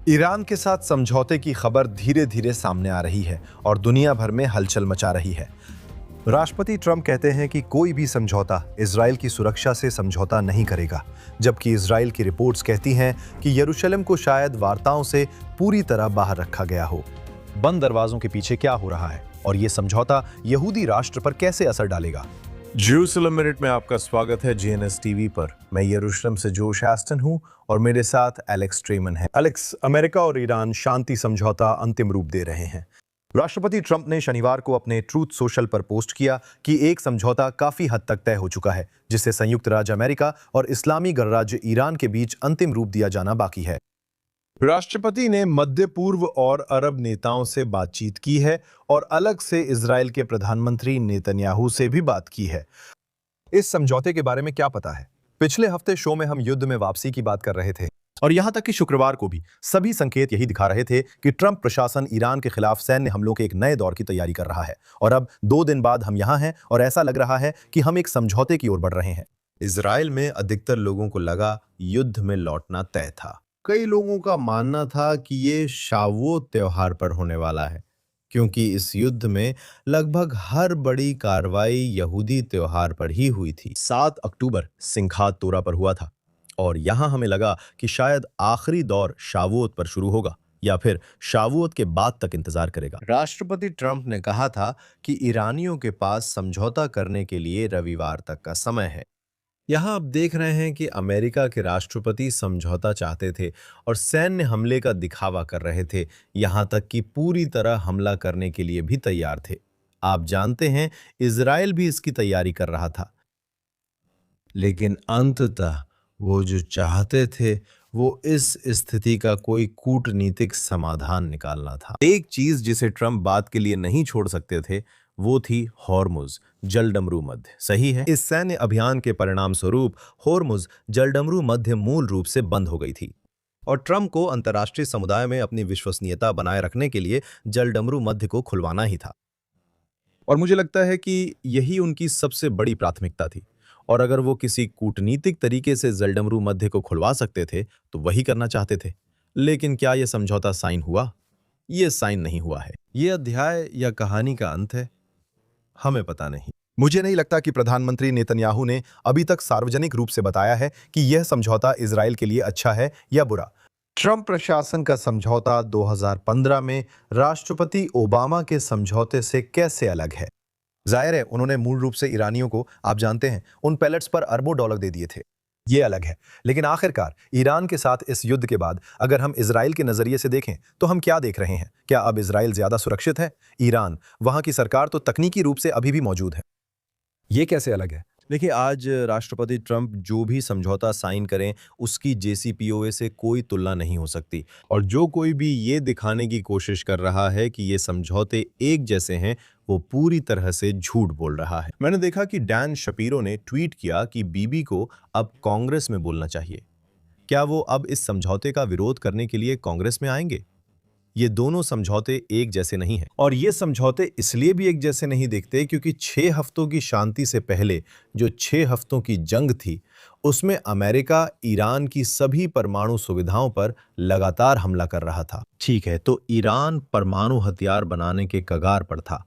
Iran के साथ समझौते की खबर धीरे धीरे सामने आ रही है और दुनिया भर में हलचल मचा रही है। राष्ट्रपति ट्रंप कहते हैं कि कोई भी समझौता इजराइल की सुरक्षा से समझौता नहीं करेगा, जबकि इजराइल की रिपोर्ट्स कहती हैं कि यरूशलेम को शायद वार्ताओं से पूरी तरह बाहर रखा गया हो। बंद दरवाजों के पीछे क्या हो रहा है और ये समझौता यहूदी राष्ट्र पर कैसे असर डालेगा? जेरूसलम मिनट में आपका स्वागत है जीएनएस टीवी पर। मैं यरूशलेम से जोश एस्टन हूं और मेरे साथ एलेक्स ट्रेमन है। एलेक्स, अमेरिका और ईरान शांति समझौता अंतिम रूप दे रहे हैं। राष्ट्रपति ट्रंप ने शनिवार को अपने ट्रूथ सोशल पर पोस्ट किया कि एक समझौता काफी हद तक तय हो चुका है, जिससे संयुक्त राज्य अमेरिका और इस्लामी गणराज्य ईरान के बीच अंतिम रूप दिया जाना बाकी है। राष्ट्रपति ने मध्य पूर्व और अरब नेताओं से बातचीत की है और अलग से इजराइल के प्रधानमंत्री नेतन्याहू से भी बात की है। इस समझौते के बारे में क्या पता है? पिछले हफ्ते शो में हम युद्ध में वापसी की बात कर रहे थे और यहां तक कि शुक्रवार को भी सभी संकेत यही दिखा रहे थे कि ट्रंप प्रशासन ईरान के खिलाफ सैन्य हमलों के एक नए दौर की तैयारी कर रहा है। और अब 2 दिन बाद हम यहां हैं और ऐसा लग रहा है कि हम एक समझौते की ओर बढ़ रहे हैं। इजराइल में अधिकतर लोगों को लगा युद्ध में लौटना तय था। कई लोगों का मानना था कि ये शावोत त्योहार पर होने वाला है, क्योंकि इस युद्ध में लगभग हर बड़ी कार्रवाई यहूदी त्योहार पर ही हुई थी। 7 अक्टूबर सिंखात तोरा पर हुआ था और यहां हमें लगा कि शायद आखिरी दौर शावोत पर शुरू होगा या फिर शावोत के बाद तक इंतजार करेगा। राष्ट्रपति ट्रंप ने कहा था कि ईरानियों के पास समझौता करने के लिए रविवार तक का समय है। यहां आप देख रहे हैं कि अमेरिका के राष्ट्रपति समझौता चाहते थे और सैन्य हमले का दिखावा कर रहे थे, यहां तक कि पूरी तरह हमला करने के लिए भी तैयार थे। आप जानते हैं, इजराइल भी इसकी तैयारी कर रहा था, लेकिन अंततः वो जो चाहते थे वो इस स्थिति का कोई कूटनीतिक समाधान निकालना था। एक चीज जिसे ट्रंप बात के लिए नहीं छोड़ सकते थे वो थी होर्मुज जलडमरू मध्य। सही है, इस सैन्य अभियान के परिणाम स्वरूप होर्मुज जलडमरू मध्य मूल रूप से बंद हो गई थी और ट्रंप को अंतर्राष्ट्रीय समुदाय में अपनी विश्वसनीयता बनाए रखने के लिए जलडमरू मध्य को खुलवाना ही था। और मुझे लगता है कि यही उनकी सबसे बड़ी प्राथमिकता थी और अगर वो किसी कूटनीतिक तरीके से जलडमरू मध्य को खुलवा सकते थे तो वही करना चाहते थे। लेकिन क्या यह समझौता साइन हुआ? यह साइन नहीं हुआ है। यह अध्याय या कहानी का अंत है, हमें पता नहीं। मुझे नहीं लगता कि प्रधानमंत्री नेतन्याहू ने अभी तक सार्वजनिक रूप से बताया है कि यह समझौता इजराइल के लिए अच्छा है या बुरा। ट्रंप प्रशासन का समझौता 2015 में राष्ट्रपति ओबामा के समझौते से कैसे अलग है? जाहिर है, उन्होंने मूल रूप से ईरानियों को, आप जानते हैं, उन पैलेट्स पर अरबों डॉलर दे दिए थे। ये अलग है। लेकिन आखिरकार ईरान के साथ इस युद्ध के बाद अगर हम इजराइल के नजरिए से देखें तो हम क्या देख रहे हैं? क्या अब इजराइल ज्यादा सुरक्षित है? ईरान, वहां की सरकार तो तकनीकी रूप से अभी भी मौजूद है। ये कैसे अलग है? देखिए, आज राष्ट्रपति ट्रंप जो भी समझौता साइन करें उसकी जेसीपीओए से कोई तुलना नहीं हो सकती और जो कोई भी ये दिखाने की कोशिश कर रहा है कि ये समझौते एक जैसे हैं वो पूरी तरह से झूठ बोल रहा है। मैंने देखा कि डैन शपीरो ने ट्वीट किया कि बीबी को अब कांग्रेस में बोलना चाहिए। क्या वो अब इस समझौते का विरोध करने के लिए कांग्रेस में आएंगे? ये दोनों समझौते एक जैसे नहीं हैं और ये समझौते इसलिए भी एक जैसे नहीं दिखते क्योंकि 6 हफ्तों की शांति से पहले जो 6 हफ्तों की जंग थी उसमें अमेरिका ईरान की सभी परमाणु सुविधाओं पर लगातार हमला कर रहा था। ठीक है, तो ईरान परमाणु हथियार बनाने के कगार पर था।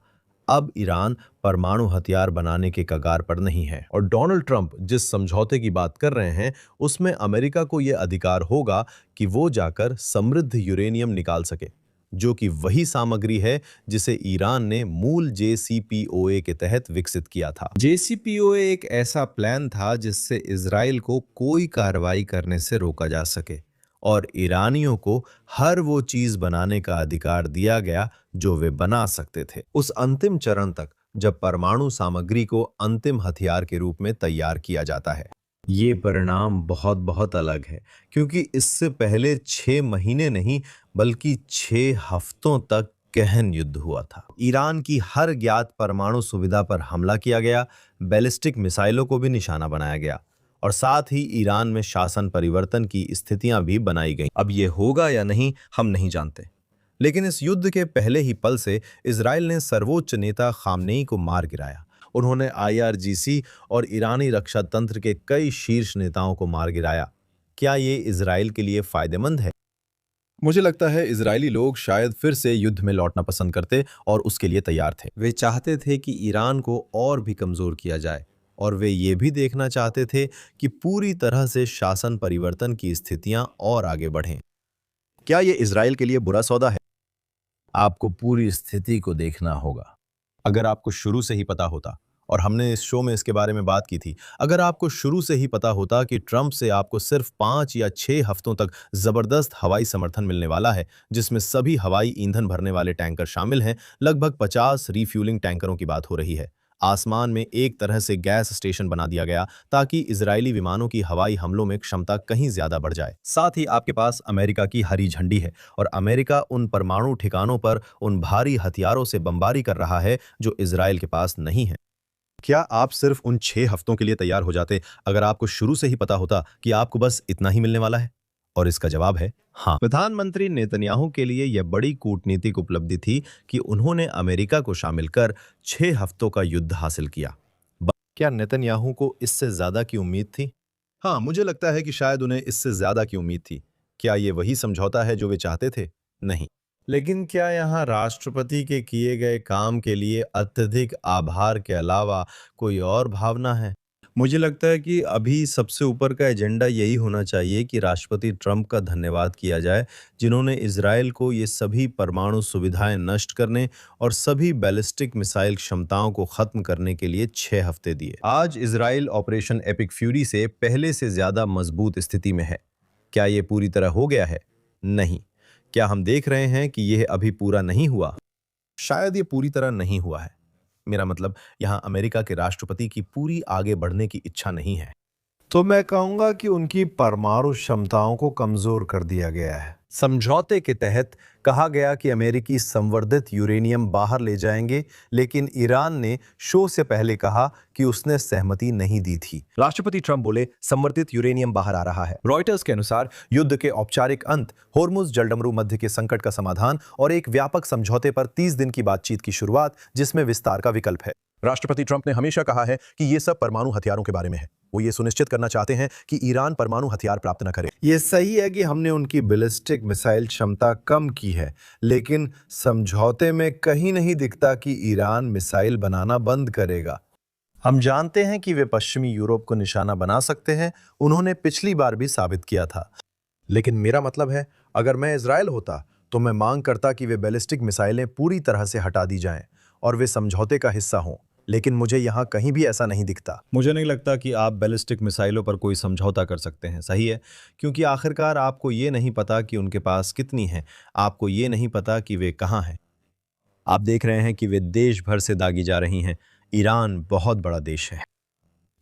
अब ईरान परमाणु हथियार बनाने के कगार पर नहीं है और डोनाल्ड ट्रंप जिस समझौते की बात कर रहे हैं उसमें अमेरिका को यह अधिकार होगा कि वो जाकर समृद्ध यूरेनियम निकाल सके, जो कि वही सामग्री है जिसे ईरान ने मूल जेसीपीओए के तहत विकसित किया था। जेसीपीओए एक ऐसा प्लान था जिससे इजराइल को कोई कार्रवाई करने से रोका जा सके और ईरानियों को हर वो चीज बनाने का अधिकार दिया गया जो वे बना सकते थे, उस अंतिम चरण तक जब परमाणु सामग्री को अंतिम हथियार के रूप में तैयार किया जाता है। ये परिणाम बहुत बहुत अलग है क्योंकि इससे पहले 6 महीने नहीं बल्कि 6 हफ्तों तक गहन युद्ध हुआ था। ईरान की हर ज्ञात परमाणु सुविधा पर हमला किया गया, बैलिस्टिक मिसाइलों को भी निशाना बनाया गया और साथ ही ईरान में शासन परिवर्तन की स्थितियां भी बनाई गईं। अब ये होगा या नहीं हम नहीं जानते, लेकिन इस युद्ध के पहले ही पल से इजराइल ने सर्वोच्च नेता खामनेई को मार गिराया। उन्होंने आईआरजीसी और ईरानी रक्षा तंत्र के कई शीर्ष नेताओं को मार गिराया। क्या ये इजराइल के लिए फायदेमंद है? मुझे लगता है इजरायली लोग शायद फिर से युद्ध में लौटना पसंद करते और उसके लिए तैयार थे। वे चाहते थे कि ईरान को और भी कमजोर किया जाए और वे ये भी देखना चाहते थे कि पूरी तरह से शासन परिवर्तन की स्थितियां और आगे बढ़ें। क्या ये इजराइल के लिए बुरा सौदा है? आपको पूरी स्थिति को देखना होगा। अगर आपको शुरू से ही पता होता, और हमने इस शो में इसके बारे में बात की थी, अगर आपको शुरू से ही पता होता कि ट्रंप से आपको सिर्फ 5 या 6 हफ्तों तक जबरदस्त हवाई समर्थन मिलने वाला है, जिसमें सभी हवाई ईंधन भरने वाले टैंकर शामिल हैं, लगभग 50 रिफ्यूलिंग टैंकरों की बात हो रही है। आसमान में एक तरह से गैस स्टेशन बना दिया गया ताकि इजरायली विमानों की हवाई हमलों में क्षमता कहीं ज्यादा बढ़ जाए। साथ ही आपके पास अमेरिका की हरी झंडी है और अमेरिका उन परमाणु ठिकानों पर उन भारी हथियारों से बमबारी कर रहा है जो इजराइल के पास नहीं है। क्या आप सिर्फ उन 6 हफ्तों के लिए तैयार हो जाते अगर आपको शुरू से ही पता होता कि आपको बस इतना ही मिलने वाला है? और इसका जवाब है हाँ। प्रधानमंत्री नेतन्याहू के लिए यह बड़ी कूटनीतिक उपलब्धि थी कि उन्होंने अमेरिका को शामिल कर 6 हफ्तों का युद्ध हासिल किया। क्या नेतन्याहू को इससे ज्यादा की उम्मीद थी? हाँ, मुझे लगता है कि शायद उन्हें इससे ज्यादा की उम्मीद थी। क्या ये वही समझौता है जो वे चाहते थे? नहीं। लेकिन क्या यहाँ राष्ट्रपति के किए गए काम के लिए अत्यधिक आभार के अलावा कोई और भावना है? मुझे लगता है कि अभी सबसे ऊपर का एजेंडा यही होना चाहिए कि राष्ट्रपति ट्रंप का धन्यवाद किया जाए, जिन्होंने इजराइल को ये सभी परमाणु सुविधाएं नष्ट करने और सभी बैलिस्टिक मिसाइल क्षमताओं को खत्म करने के लिए 6 हफ्ते दिए। आज इजराइल ऑपरेशन एपिक फ्यूरी से पहले से ज्यादा मजबूत स्थिति में है। क्या ये पूरी तरह हो गया है? नहीं। क्या हम देख रहे हैं कि यह अभी पूरा नहीं हुआ? शायद ये पूरी तरह नहीं हुआ है। मेरा मतलब यहां अमेरिका के राष्ट्रपति की पूरी आगे बढ़ने की इच्छा नहीं है। तो मैं कहूंगा कि उनकी परमाणु क्षमताओं को कमजोर कर दिया गया है। समझौते के तहत कहा गया कि अमेरिकी संवर्धित यूरेनियम बाहर ले जाएंगे, लेकिन ईरान ने शो से पहले कहा कि उसने सहमति नहीं दी थी। राष्ट्रपति ट्रंप बोले संवर्धित यूरेनियम बाहर आ रहा है। रॉयटर्स के अनुसार युद्ध के औपचारिक अंत, होर्मुज जलडमरू मध्य के संकट का समाधान और एक व्यापक समझौते पर 30 दिन की बातचीत की शुरुआत, जिसमें विस्तार का विकल्प है। राष्ट्रपति ट्रंप ने हमेशा कहा है कि ये सब परमाणु हथियारों के बारे में है। वो ये सुनिश्चित करना चाहते हैं कि ईरान परमाणु हथियार प्राप्त न करे। ये सही है कि हमने उनकी बैलिस्टिक मिसाइल क्षमता कम की है, लेकिन समझौते में कहीं नहीं दिखता कि ईरान मिसाइल बनाना बंद करेगा। हम जानते हैं कि वे पश्चिमी यूरोप को निशाना बना सकते हैं, उन्होंने पिछली बार भी साबित किया था। लेकिन मेरा मतलब है, अगर मैं इजराइल होता तो मैं मांग करता कि वे बैलिस्टिक मिसाइलें पूरी तरह से हटा दी जाएं और वे समझौते का हिस्सा हों। लेकिन मुझे यहाँ कहीं भी ऐसा नहीं दिखता। मुझे नहीं लगता कि आप बैलिस्टिक मिसाइलों पर कोई समझौता कर सकते हैं। सही है, क्योंकि आखिरकार आपको ये नहीं पता कि उनके पास कितनी है, आपको ये नहीं पता कि वे कहाँ हैं। आप देख रहे हैं कि वे देश भर से दागी जा रही हैं। ईरान बहुत बड़ा देश है।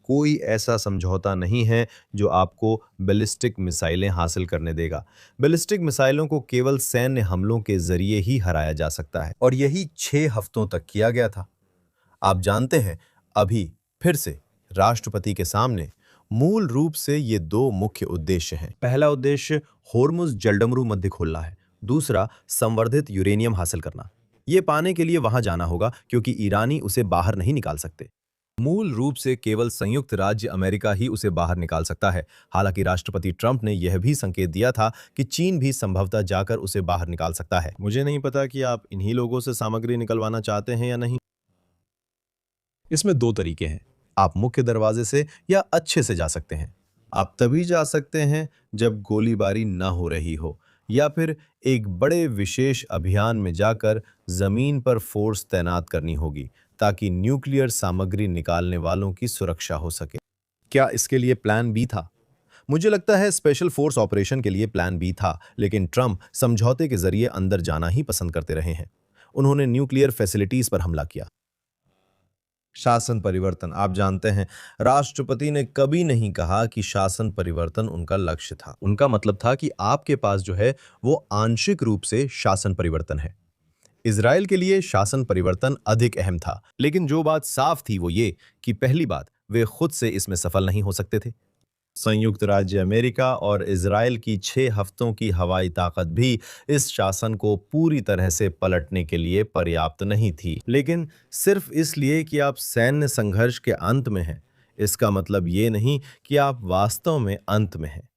कोई ऐसा समझौता नहीं है जो आपको बैलिस्टिक मिसाइलें हासिल करने देगा। बैलिस्टिक मिसाइलों को केवल सैन्य हमलों के जरिए ही हराया जा सकता है, और यही 6 हफ्तों तक किया गया था। आप जानते हैं, अभी फिर से राष्ट्रपति के सामने मूल रूप से ये 2 मुख्य उद्देश्य हैं। पहला उद्देश्य होर्मुज जलडमरू मध्य खोलना है, दूसरा संवर्धित यूरेनियम हासिल करना। ये पाने के लिए वहां जाना होगा, क्योंकि ईरानी उसे बाहर नहीं निकाल सकते। मूल रूप से केवल संयुक्त राज्य अमेरिका ही उसे बाहर निकाल सकता है। हालांकि राष्ट्रपति ट्रंप ने यह भी संकेत दिया था कि चीन भी संभवतः जाकर उसे बाहर निकाल सकता है। मुझे नहीं पता कि आप इन्हीं लोगों से सामग्री निकलवाना चाहते हैं या नहीं। इसमें 2 तरीके हैं, आप मुख्य दरवाजे से या अच्छे से जा सकते हैं। आप तभी जा सकते हैं जब गोलीबारी न हो रही हो, या फिर एक बड़े विशेष अभियान में जाकर जमीन पर फोर्स तैनात करनी होगी ताकि न्यूक्लियर सामग्री निकालने वालों की सुरक्षा हो सके। क्या इसके लिए प्लान बी था? मुझे लगता है स्पेशल फोर्स ऑपरेशन के लिए प्लान बी था, लेकिन ट्रंप समझौते के जरिए अंदर जाना ही पसंद करते रहे हैं। उन्होंने न्यूक्लियर फैसिलिटीज पर हमला किया। शासन परिवर्तन, आप जानते हैं, राष्ट्रपति ने कभी नहीं कहा कि शासन परिवर्तन उनका लक्ष्य था। उनका मतलब था कि आपके पास जो है वो आंशिक रूप से शासन परिवर्तन है। इजराइल के लिए शासन परिवर्तन अधिक अहम था, लेकिन जो बात साफ थी वो ये कि पहली बात, वे खुद से इसमें सफल नहीं हो सकते थे। संयुक्त राज्य अमेरिका और इजराइल की 6 हफ्तों की हवाई ताकत भी इस शासन को पूरी तरह से पलटने के लिए पर्याप्त नहीं थी। लेकिन सिर्फ इसलिए कि आप सैन्य संघर्ष के अंत में हैं, इसका मतलब ये नहीं कि आप वास्तव में अंत में हैं।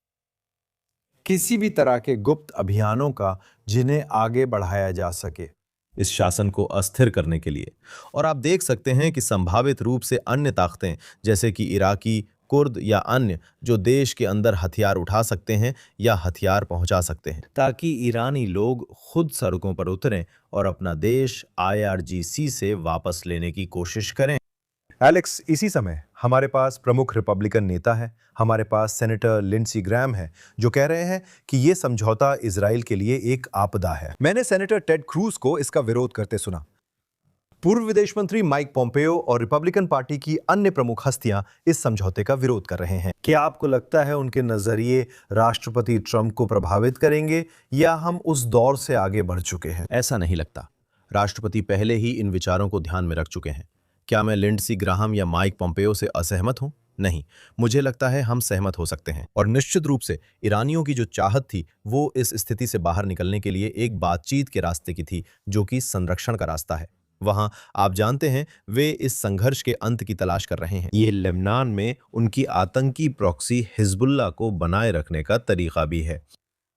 किसी भी तरह के गुप्त अभियानों का जिन्हें आगे बढ़ाया जा सके इस शासन को अस्थिर करने के लिए। और आप देख सकते हैं कि संभावित रूप से अन्य ताकतें जैसे कि इराकी, कुर्द या अन्य जो देश के अंदर हथियार उठा सकते हैं या हथियार पहुंचा सकते हैं, ताकि ईरानी लोग खुद सड़कों पर उतरें और अपना देश IRGC से वापस लेने की कोशिश करें। एलेक्स, इसी समय हमारे पास प्रमुख रिपब्लिकन नेता है, हमारे पास सेनेटर लिंडसी ग्रैम है, जो कह रहे हैं कि ये समझौता इजराइल के लिए एक आपदा है। मैंने सेनेटर टेड क्रूज को इसका विरोध करते सुना। पूर्व विदेश मंत्री माइक पोम्पेयो और रिपब्लिकन पार्टी की अन्य प्रमुख हस्तियां इस समझौते का विरोध कर रहे हैं। क्या आपको लगता है उनके नजरिए राष्ट्रपति ट्रंप को प्रभावित करेंगे या हम उस दौर से आगे बढ़ चुके हैं? ऐसा नहीं लगता। राष्ट्रपति पहले ही इन विचारों को ध्यान में रख चुके हैं। क्या मैं लिंडसी ग्राहम या माइक पोम्पेयो से असहमत हूं? नहीं, मुझे लगता है हम सहमत हो सकते हैं। और निश्चित रूप से ईरानियों की जो चाहत थी वो इस स्थिति से बाहर निकलने के लिए एक बातचीत के रास्ते की थी, जो कि संरक्षण का रास्ता है। वहां आप जानते हैं वे इस संघर्ष के अंत की तलाश कर रहे हैं। ये लेबनान में उनकी आतंकी प्रॉक्सी हिजबुल्लाह को बनाए रखने का तरीका भी है।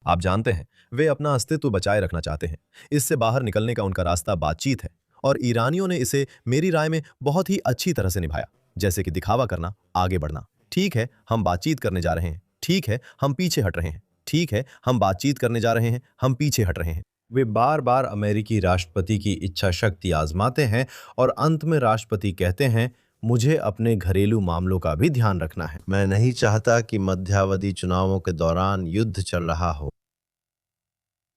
आप जानते हैं वे अपना अस्तित्व बचाए रखना चाहते हैं। इससे बाहर निकलने का उनका रास्ता बातचीत है और ईरानियों ने इसे मेरी राय में बहुत ही अच्छी तरह से निभाया। जैसे कि दिखावा करना, आगे बढ़ना। ठीक है, हम बातचीत करने जा रहे हैं। ठीक है, हम पीछे हट रहे हैं। ठीक है, हम बातचीत करने जा रहे हैं, हम पीछे हट रहे हैं। वे बार बार अमेरिकी राष्ट्रपति की इच्छा शक्ति आजमाते हैं और अंत में राष्ट्रपति कहते हैं, मुझे अपने घरेलू मामलों का भी ध्यान रखना है। मैं नहीं चाहता कि मध्यावधि चुनावों के दौरान युद्ध चल रहा हो।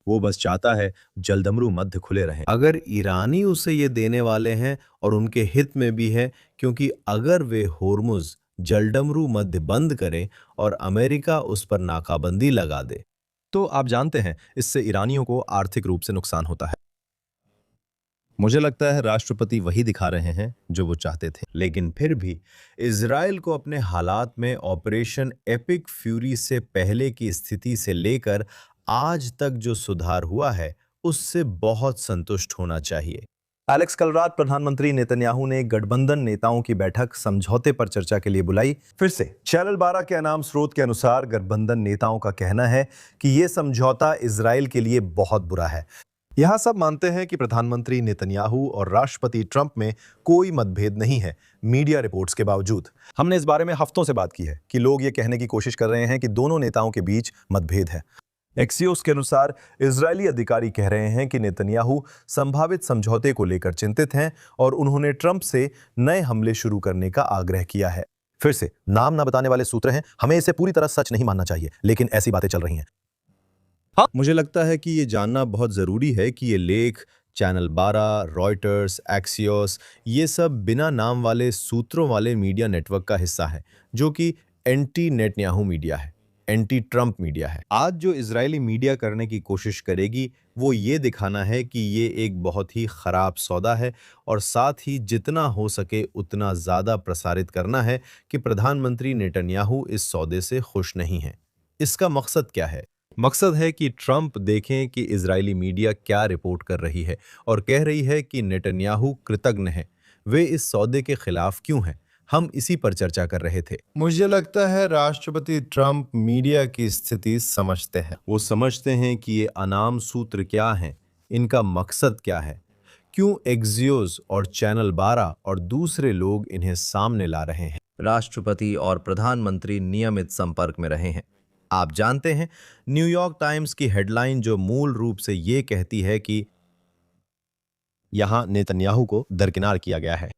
वो बस चाहता है जलदमरू मध्य खुले रहें। अगर ईरानी उसे ये देने वाले हैं और उनके हित में भी है, क्योंकि अगर वे होर्मुज जलडमरू मध्य बंद करें और अमेरिका उस पर नाकाबंदी लगा दे, तो आप जानते हैं इससे ईरानियों को आर्थिक रूप से नुकसान होता है। मुझे लगता है राष्ट्रपति वही दिखा रहे हैं जो वो चाहते थे। लेकिन फिर भी इजराइल को अपने हालात में ऑपरेशन एपिक फ्यूरी से पहले की स्थिति से लेकर आज तक जो सुधार हुआ है उससे बहुत संतुष्ट होना चाहिए। एलेक्स, कल रात प्रधानमंत्री नेतन्याहू ने गठबंधन नेताओं की बैठक समझौते पर चर्चा के लिए बुलाई। फिर से चैनल 12 के अनाम स्रोत के अनुसार गठबंधन नेताओं का कहना है कि यह समझौता इजराइल के लिए बहुत बुरा है। यहां सब मानते हैं कि प्रधानमंत्री नेतन्याहू और राष्ट्रपति ट्रंप में कोई मतभेद नहीं है, मीडिया रिपोर्ट्स के बावजूद। हमने इस बारे में हफ्तों से बात की है कि लोग ये कहने की कोशिश कर रहे हैं कि दोनों नेताओं के बीच मतभेद है। एक्सियोस के अनुसार इजरायली अधिकारी कह रहे हैं कि नेतन्याहू संभावित समझौते को लेकर चिंतित हैं और उन्होंने ट्रंप से नए हमले शुरू करने का आग्रह किया है। फिर से नाम ना बताने वाले सूत्र हैं, हमें इसे पूरी तरह सच नहीं मानना चाहिए, लेकिन ऐसी बातें चल रही हैं। हाँ, मुझे लगता है कि ये जानना बहुत जरूरी है कि ये लेख चैनल 12, रॉयटर्स, एक्सियोस, ये सब बिना नाम वाले सूत्रों वाले मीडिया नेटवर्क का हिस्सा है, जो कि एंटी नेतन्याहू मीडिया है, एंटी ट्रंप मीडिया है। आज जो इजरायली मीडिया करने की कोशिश करेगी वो ये दिखाना है कि ये एक बहुत ही खराब सौदा है और साथ ही जितना हो सके उतना ज्यादा प्रसारित करना है कि प्रधानमंत्री नेतन्याहू इस सौदे से खुश नहीं है। इसका मकसद क्या है? मकसद है कि ट्रंप देखें कि इजरायली मीडिया क्या रिपोर्ट कर रही है और कह रही है कि नेतन्याहू कृतज्ञ है। वे इस सौदे के खिलाफ क्यों हैं? हम इसी पर चर्चा कर रहे थे। मुझे लगता है राष्ट्रपति ट्रंप मीडिया की स्थिति समझते हैं। वो समझते हैं कि ये अनाम सूत्र क्या हैं, इनका मकसद क्या है, क्यों एक्सियोस और चैनल 12 और दूसरे लोग इन्हें सामने ला रहे हैं। राष्ट्रपति और प्रधानमंत्री नियमित संपर्क में रहे हैं। आप जानते हैं न्यूयॉर्क टाइम्स की हेडलाइन जो मूल रूप से ये कहती है कि यहां नेतन्याहू को दरकिनार किया गया है।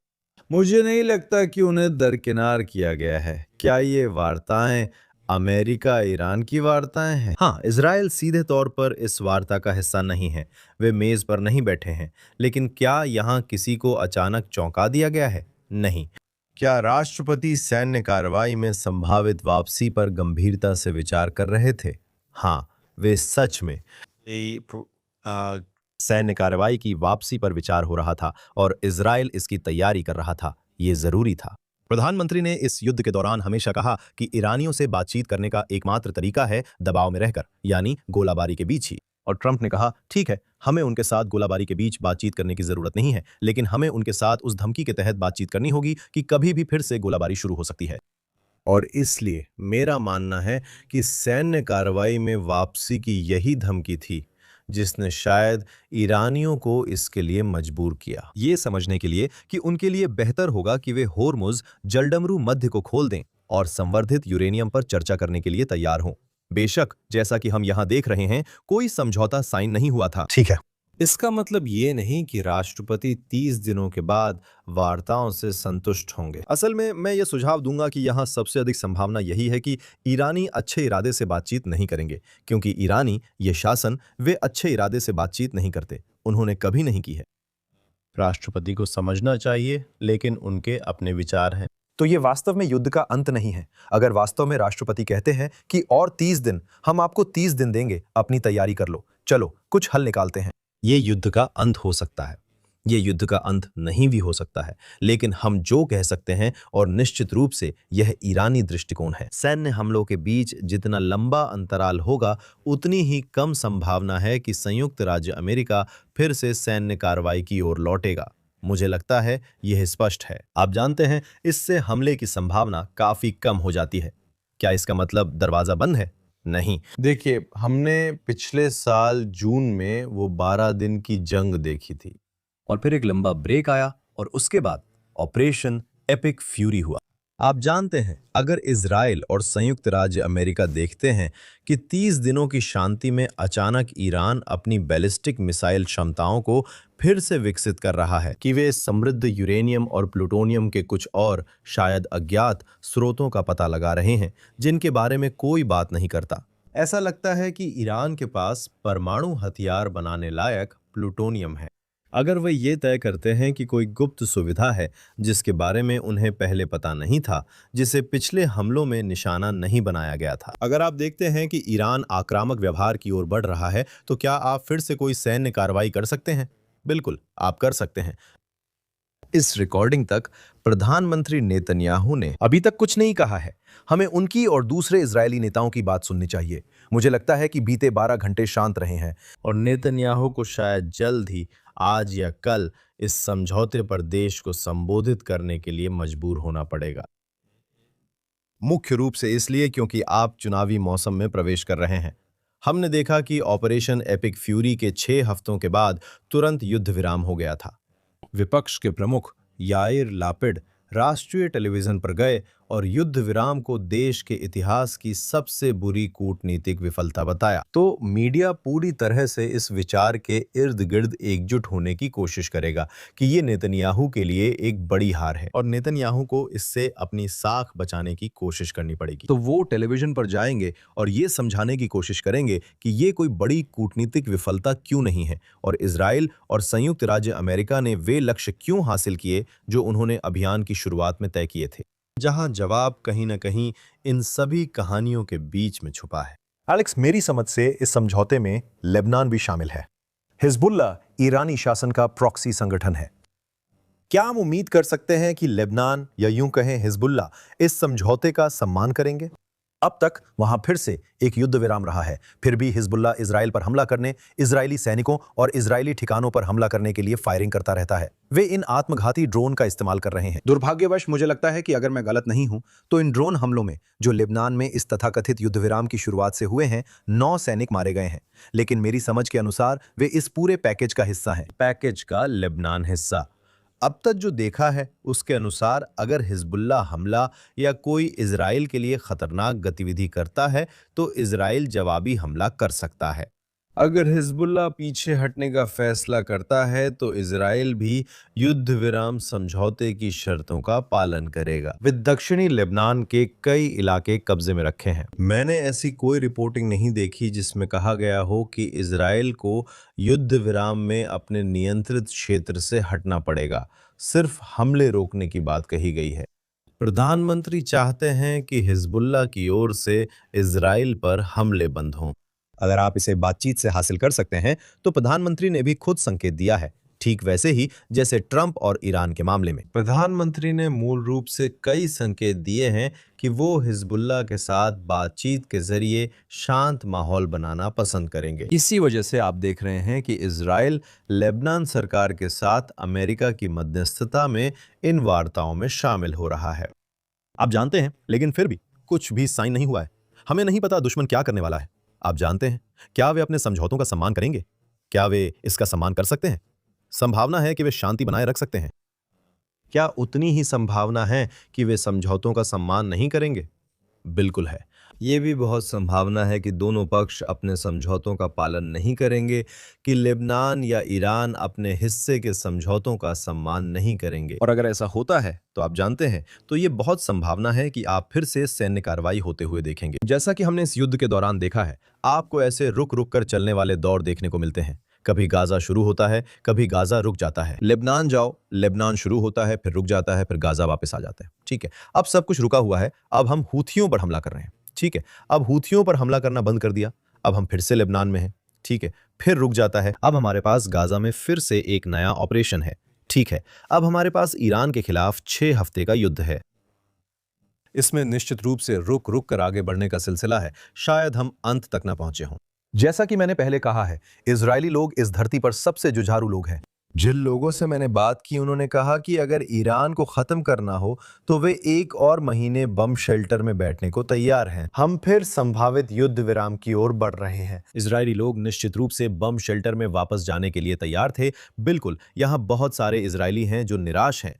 मुझे नहीं लगता कि उन्हें दरकिनार किया गया है। क्या ये वार्ताएं अमेरिका ईरान की वार्ताएं हैं? हाँ, इजराइल सीधे तौर पर इस वार्ता का हिस्सा नहीं है, वे मेज पर नहीं बैठे हैं। लेकिन क्या यहाँ किसी को अचानक चौंका दिया गया है? नहीं। क्या राष्ट्रपति सैन्य कार्रवाई में संभावित वापसी पर गंभीरता से विचार कर रहे थे? हाँ, वे सच में सैन्य कार्रवाई की वापसी पर विचार हो रहा था और इजराइल इसकी तैयारी कर रहा था। ये जरूरी था। प्रधानमंत्री ने इस युद्ध के दौरान हमेशा कहा कि ईरानियों से बातचीत करने का एकमात्र तरीका है दबाव में रहकर, यानी गोलाबारी के बीच ही। और ट्रंप ने कहा, ठीक है, हमें उनके साथ गोलाबारी के बीच बातचीत करने की जरूरत नहीं है, लेकिन हमें उनके साथ उस धमकी के तहत बातचीत करनी होगी कि कभी भी फिर से गोलाबारी शुरू हो सकती है। और इसलिए मेरा मानना है कि सैन्य कार्रवाई में वापसी की यही धमकी थी जिसने शायद ईरानियों को इसके लिए मजबूर किया। ये समझने के लिए कि उनके लिए बेहतर होगा कि वे होर्मुज जलडमरू मध्य को खोल दें और संवर्धित यूरेनियम पर चर्चा करने के लिए तैयार हों। बेशक, जैसा कि हम यहाँ देख रहे हैं, कोई समझौता साइन नहीं हुआ था। ठीक है, इसका मतलब ये नहीं कि राष्ट्रपति 30 दिनों के बाद वार्ताओं से संतुष्ट होंगे। असल में मैं ये सुझाव दूंगा कि यहाँ सबसे अधिक संभावना यही है कि ईरानी अच्छे इरादे से बातचीत नहीं करेंगे, क्योंकि ईरानी ये शासन वे अच्छे इरादे से बातचीत नहीं करते, उन्होंने कभी नहीं की है। राष्ट्रपति को समझना चाहिए, लेकिन उनके अपने विचार हैं। तो ये वास्तव में युद्ध का अंत नहीं है। अगर वास्तव में राष्ट्रपति कहते हैं कि और 30 दिन, हम आपको 30 दिन देंगे, अपनी तैयारी कर लो, चलो कुछ हल निकालते हैं। ये युद्ध का अंत हो सकता है, ये युद्ध का अंत नहीं भी हो सकता है, लेकिन हम जो कह सकते हैं, और निश्चित रूप से यह ईरानी दृष्टिकोण है, सैन्य हमलों के बीच जितना लंबा अंतराल होगा उतनी ही कम संभावना है कि संयुक्त राज्य अमेरिका फिर से सैन्य कार्रवाई की ओर लौटेगा। मुझे लगता है यह स्पष्ट है। आप जानते हैं, इससे हमले की संभावना काफी कम हो जाती है। क्या इसका मतलब दरवाजा बंद है? नहीं। देखिए, हमने पिछले साल जून में वो 12 दिन की जंग देखी थी, और फिर एक लंबा ब्रेक आया और उसके बाद ऑपरेशन एपिक फ्यूरी हुआ। आप जानते हैं, अगर इजराइल और संयुक्त राज्य अमेरिका देखते हैं कि 30 दिनों की शांति में अचानक ईरान अपनी बैलिस्टिक मिसाइल क्षमताओं को फिर से विकसित कर रहा है, कि वे समृद्ध यूरेनियम और प्लूटोनियम के कुछ और शायद अज्ञात स्रोतों का पता लगा रहे हैं जिनके बारे में कोई बात नहीं करता। ऐसा लगता है कि ईरान के पास परमाणु हथियार बनाने लायक प्लूटोनियम है। अगर वे ये तय करते हैं कि कोई गुप्त सुविधा है जिसके बारे में उन्हें पहले पता नहीं था, जिसे पिछले हमलों में निशाना नहीं बनाया गया था। अगर आप देखते हैं कि ईरान आक्रामक व्यवहार की ओर बढ़ रहा है, तो क्या आप फिर से कोई सैन्य कार्रवाई कर सकते हैं? बिल्कुल, आप कर सकते हैं। इस रिकॉर्डिंग तक प्रधानमंत्री नेतन्याहू ने अभी तक कुछ नहीं कहा है। हमें उनकी और दूसरे इजरायली नेताओं की बात सुननी चाहिए। मुझे लगता है कि बीते 12 घंटे शांत रहे हैं, और नेतन्याहू को शायद जल्द ही, आज या कल, इस समझौते पर देश को संबोधित करने के लिए मजबूर होना पड़ेगा। मुख्य रूप से इसलिए क्योंकि आप चुनावी मौसम में प्रवेश कर रहे हैं। हमने देखा कि ऑपरेशन एपिक फ्यूरी के 6 हफ्तों के बाद तुरंत युद्ध विराम हो गया था। विपक्ष के प्रमुख याइर लापिड राष्ट्रीय टेलीविजन पर गए और युद्ध विराम को देश के इतिहास की सबसे बुरी कूटनीतिक विफलता बताया। तो मीडिया पूरी तरह से इस विचार के इर्द गिर्द एकजुट होने की कोशिश करेगा कि ये नेतन्याहू के लिए एक बड़ी हार है और नेतन्याहू को इससे अपनी साख बचाने की कोशिश करनी पड़ेगी। तो वो टेलीविजन पर जाएंगे और ये समझाने की कोशिश करेंगे कि ये कोई बड़ी कूटनीतिक विफलता क्यों नहीं है, और इजराइल और संयुक्त राज्य अमेरिका ने वे लक्ष्य क्यों हासिल किए जो उन्होंने अभियान की शुरुआत में तय किए थे। जहां जवाब कहीं न कहीं इन सभी कहानियों के बीच में छुपा है। एलेक्स, मेरी समझ से इस समझौते में लेबनान भी शामिल है। हिजबुल्ला ईरानी शासन का प्रॉक्सी संगठन है। क्या हम उम्मीद कर सकते हैं कि लेबनान, या यूं कहें हिजबुल्ला, इस समझौते का सम्मान करेंगे? अब तक वहां फिर से एक युद्ध विराम रहा है, फिर भी हिजबुल्ला इजराइल पर हमला करने, इजरायली सैनिकों और इजरायली ठिकानों पर हमला करने के लिए फायरिंग करता रहता है। वे इन आत्मघाती ड्रोन का इस्तेमाल कर रहे हैं। दुर्भाग्यवश मुझे लगता है कि अगर मैं गलत नहीं हूं, तो इन ड्रोन हमलों में, जो लेबनान में इस तथाकथित युद्ध विराम की शुरुआत से हुए हैं, 9 सैनिक मारे गए हैं। लेकिन मेरी समझ के अनुसार वे इस पूरे पैकेज का हिस्सा हैं। पैकेज का लेबनान हिस्सा। अब तक जो देखा है उसके अनुसार, अगर हिजबुल्ला हमला या कोई इजराइल के लिए खतरनाक गतिविधि करता है तो इजराइल जवाबी हमला कर सकता है। अगर हिजबुल्ला पीछे हटने का फैसला करता है तो इजराइल भी युद्ध विराम समझौते की शर्तों का पालन करेगा। वे दक्षिणी लेबनान के कई इलाके कब्जे में रखे हैं। मैंने ऐसी कोई रिपोर्टिंग नहीं देखी जिसमें कहा गया हो कि इजराइल को युद्ध विराम में अपने नियंत्रित क्षेत्र से हटना पड़ेगा। सिर्फ हमले रोकने की बात कही गई है। प्रधानमंत्री चाहते हैं कि हिजबुल्ला की ओर से इजराइल पर हमले बंद हों। अगर आप इसे बातचीत से हासिल कर सकते हैं, तो प्रधानमंत्री ने भी खुद संकेत दिया है, ठीक वैसे ही जैसे ट्रंप और ईरान के मामले में। प्रधानमंत्री ने मूल रूप से कई संकेत दिए हैं कि वो हिजबुल्ला के साथ बातचीत के जरिए शांत माहौल बनाना पसंद करेंगे। इसी वजह से आप देख रहे हैं कि इजराइल लेबनान सरकार के साथ अमेरिका की मध्यस्थता में इन वार्ताओं में शामिल हो रहा है। आप जानते हैं, लेकिन फिर भी कुछ भी साइन नहीं हुआ है। हमें नहीं पता दुश्मन क्या करने वाला है। आप जानते हैं, क्या वे अपने समझौतों का सम्मान करेंगे? क्या वे इसका सम्मान कर सकते हैं? संभावना है कि वे शांति बनाए रख सकते हैं। क्या उतनी ही संभावना है कि वे समझौतों का सम्मान नहीं करेंगे? बिल्कुल है। ये भी बहुत संभावना है कि दोनों पक्ष अपने समझौतों का पालन नहीं करेंगे, कि लेबनान या ईरान अपने हिस्से के समझौतों का सम्मान नहीं करेंगे। और अगर ऐसा होता है तो आप जानते हैं, तो ये बहुत संभावना है कि आप फिर से सैन्य कार्रवाई होते हुए देखेंगे। जैसा कि हमने इस युद्ध के दौरान देखा है, आपको ऐसे रुक रुक कर चलने वाले दौर देखने को मिलते हैं। कभी गाजा शुरू होता है, कभी गाजा रुक जाता है। लेबनान जाओ, लेबनान शुरू होता है, फिर रुक जाता है, फिर गाजा वापस आ जाता है। ठीक है, अब सब कुछ रुका हुआ है। अब हम हूथियों पर हमला कर रहे हैं। ठीक है, अब हूथियों पर हमला करना बंद कर दिया। अब हम फिर से लेबनान में हैं। ठीक है, फिर रुक जाता है। अब हमारे पास गाजा में फिर से एक नया ऑपरेशन है। ठीक है, अब हमारे पास ईरान के खिलाफ 6 हफ्ते का युद्ध है। इसमें निश्चित रूप से रुक रुक कर आगे बढ़ने का सिलसिला है। शायद हम अंत तक न पहुंचे हों। जैसा कि मैंने पहले कहा है, इजरायली लोग इस धरती पर सबसे जुझारू लोग हैं। जिन लोगों से मैंने बात की, उन्होंने कहा कि अगर ईरान को खत्म करना हो तो वे 1 और महीने बम शेल्टर में बैठने को तैयार हैं। हम फिर संभावित युद्ध विराम की ओर बढ़ रहे हैं। इजरायली लोग निश्चित रूप से बम शेल्टर में वापस जाने के लिए तैयार थे। बिल्कुल, यहाँ बहुत सारे इजरायली हैं जो निराश हैं।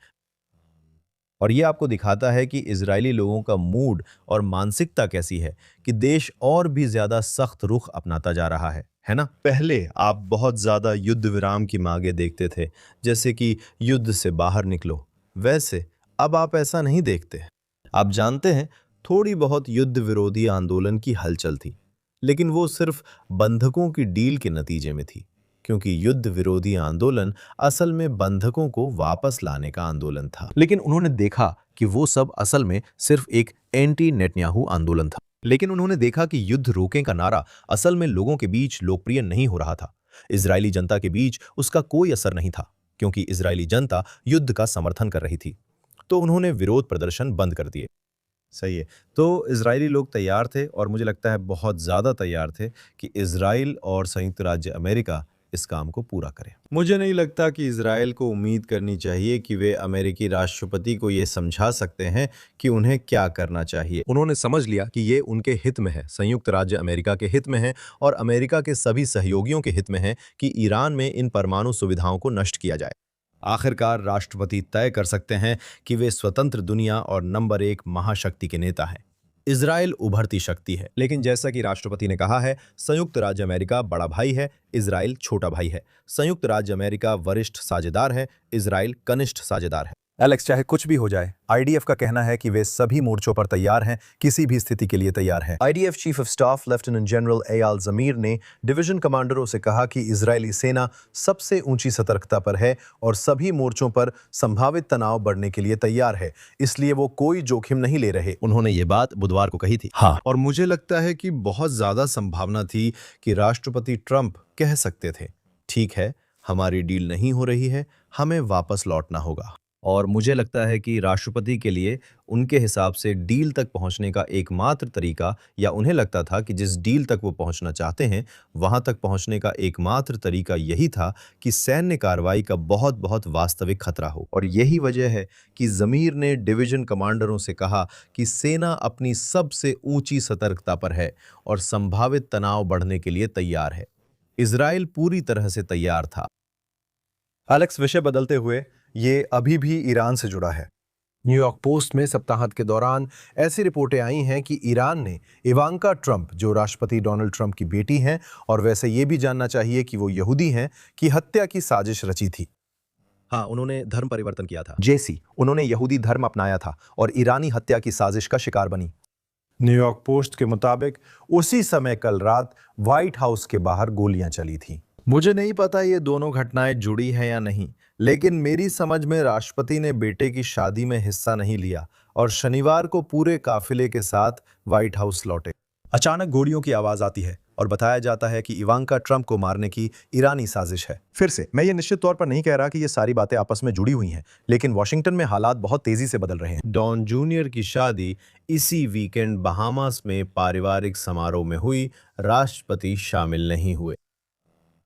और ये आपको दिखाता है कि इजरायली लोगों का मूड और मानसिकता कैसी है, कि देश और भी ज्यादा सख्त रुख अपनाता जा रहा है ना? पहले आप बहुत ज्यादा युद्ध विराम की मांगे देखते थे, जैसे कि युद्ध से बाहर निकलो। वैसे अब आप ऐसा नहीं देखते। आप जानते हैं, थोड़ी बहुत युद्ध विरोधी आंदोलन की हलचल थी, लेकिन वो सिर्फ बंधकों की डील के नतीजे में थी, क्योंकि युद्ध विरोधी आंदोलन असल में बंधकों को वापस लाने का आंदोलन था। लेकिन उन्होंने देखा कि वो सब असल में सिर्फ एक एंटी नेतन्याहू आंदोलन था। लेकिन उन्होंने देखा कि युद्ध रोकें का नारा असल में लोगों के बीच लोकप्रिय नहीं हो रहा था। इजरायली जनता के बीच उसका कोई असर नहीं था, क्योंकि इजरायली जनता युद्ध का समर्थन कर रही थी। तो उन्होंने विरोध प्रदर्शन बंद कर दिए। सही है। तो इजरायली लोग तैयार थे, और मुझे लगता है बहुत ज़्यादा तैयार थे कि इजराइल और संयुक्त राज्य अमेरिका इस काम को पूरा करें। मुझे नहीं लगता कि इजराइल को उम्मीद करनी चाहिए कि वे अमेरिकी राष्ट्रपति को ये समझा सकते हैं कि उन्हें क्या करना चाहिए। उन्होंने समझ लिया कि ये उनके हित में है, संयुक्त राज्य अमेरिका के हित में है, और अमेरिका के सभी सहयोगियों के हित में है कि ईरान में इन परमाणु सुविधाओं को नष्ट किया जाए। आखिरकार राष्ट्रपति तय कर सकते हैं कि वे स्वतंत्र दुनिया और नंबर 1 महाशक्ति के नेता हैं। इजराइल उभरती शक्ति है, लेकिन जैसा कि राष्ट्रपति ने कहा है, संयुक्त राज्य अमेरिका बड़ा भाई है, इजराइल छोटा भाई है। संयुक्त राज्य अमेरिका वरिष्ठ साझेदार है, इजराइल कनिष्ठ साझेदार है। एलेक्स, चाहे कुछ भी हो जाए, आईडीएफ का कहना है कि वे सभी मोर्चों पर तैयार हैं, किसी भी स्थिति के लिए तैयार हैं। IDF chief of staff lieutenant general Eyal Zamir ने डिवीजन कमांडरों से कहा कि इजरायली सेना सबसे ऊंची सतर्कता पर है और सभी मोर्चों पर संभावित तनाव बढ़ने के लिए तैयार है, इसलिए वो कोई जोखिम नहीं ले रहे। उन्होंने ये बात बुधवार को कही थी। हाँ, और मुझे लगता है कि बहुत ज्यादा संभावना थी कि राष्ट्रपति ट्रंप कह सकते थे, ठीक है, हमारी डील नहीं हो रही है, हमें वापस लौटना होगा। और मुझे लगता है कि राष्ट्रपति के लिए उनके हिसाब से डील तक पहुंचने का एकमात्र तरीका, या उन्हें लगता था कि जिस डील तक वो पहुंचना चाहते हैं, वहां तक पहुंचने का एकमात्र तरीका यही था कि सैन्य कार्रवाई का बहुत बहुत वास्तविक खतरा हो। और यही वजह है कि जमीर ने डिवीजन कमांडरों से कहा कि सेना अपनी सबसे ऊंची सतर्कता पर है और संभावित तनाव बढ़ने के लिए तैयार है। इजराइल पूरी तरह से तैयार था। एलेक्स, विषय बदलते हुए, ये अभी भी ईरान से जुड़ा है। न्यूयॉर्क पोस्ट में सप्ताहांत के दौरान ऐसी रिपोर्टें आई हैं कि ईरान ने इवांका ट्रंप, जो राष्ट्रपति डोनाल्ड ट्रंप की बेटी हैं और वैसे ये भी जानना चाहिए कि वो यहूदी हैं, की हत्या की साजिश रची थी। हाँ, उन्होंने धर्म परिवर्तन किया था। जेसी, उन्होंने यहूदी धर्म अपनाया था और ईरानी हत्या की साजिश का शिकार बनी। न्यूयॉर्क पोस्ट के मुताबिक उसी समय कल रात व्हाइट हाउस के बाहर गोलियां चली थीं। मुझे नहीं पता ये दोनों घटनाएं जुड़ी हैं या नहीं, लेकिन मेरी समझ में राष्ट्रपति ने बेटे की शादी में हिस्सा नहीं लिया और शनिवार को पूरे काफिले के साथ व्हाइट हाउस लौटे। अचानक गोलियों की आवाज आती है और बताया जाता है कि इवांका ट्रंप को मारने की ईरानी साजिश है। फिर से, मैं ये निश्चित तौर पर नहीं कह रहा कि ये सारी बातें आपस में जुड़ी हुई हैं, लेकिन वॉशिंगटन में हालात बहुत तेजी से बदल रहे हैं। डॉन जूनियर की शादी इसी वीकेंड बहामास में पारिवारिक समारोह में हुई, राष्ट्रपति शामिल नहीं हुए।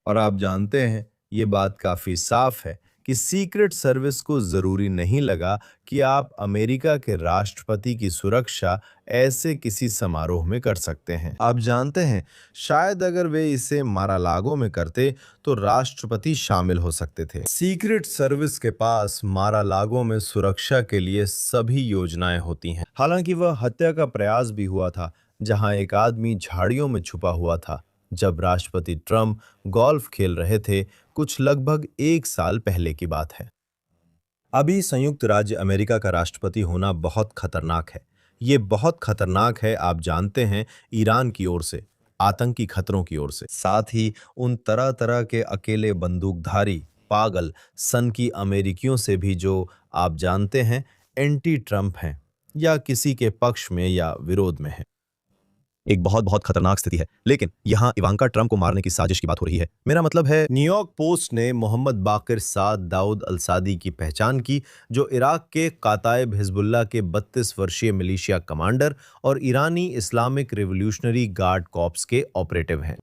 और आप जानते हैं, ये बात काफी साफ है कि सीक्रेट सर्विस को जरूरी नहीं लगा कि आप अमेरिका के राष्ट्रपति की सुरक्षा ऐसे किसी समारोह में कर सकते हैं। आप जानते हैं, शायद अगर वे इसे मारालागो में करते तो राष्ट्रपति शामिल हो सकते थे। सीक्रेट सर्विस के पास मारालागो में सुरक्षा के लिए सभी योजनाएं होती हैं। हालांकि वह हत्या का प्रयास भी हुआ था, जहां एक आदमी झाड़ियों में छुपा हुआ था जब राष्ट्रपति ट्रंप गोल्फ खेल रहे थे। कुछ लगभग 1 साल पहले की बात है। अभी संयुक्त राज्य अमेरिका का राष्ट्रपति होना बहुत खतरनाक है। ये बहुत खतरनाक है, आप जानते हैं, ईरान की ओर से, आतंकी खतरों की ओर से, साथ ही उन तरह तरह के अकेले बंदूकधारी पागल सनकी अमेरिकियों से भी जो आप जानते हैं एंटी ट्रंप हैं या किसी के पक्ष में या विरोध में हैं। एक बहुत बहुत खतरनाक स्थिति है। लेकिन यहाँ इवांका ट्रंप को मारने की साजिश की बात हो रही है। मेरा मतलब है, न्यूयॉर्क पोस्ट ने मोहम्मद बाकिर साद दाऊद अल-सादी की पहचान की, जो इराक के काताइब हिजबुल्ला के 32 वर्षीय मिलिशिया कमांडर और ईरानी इस्लामिक रिवॉल्यूशनरी गार्ड कॉर्प्स के ऑपरेटिव हैं।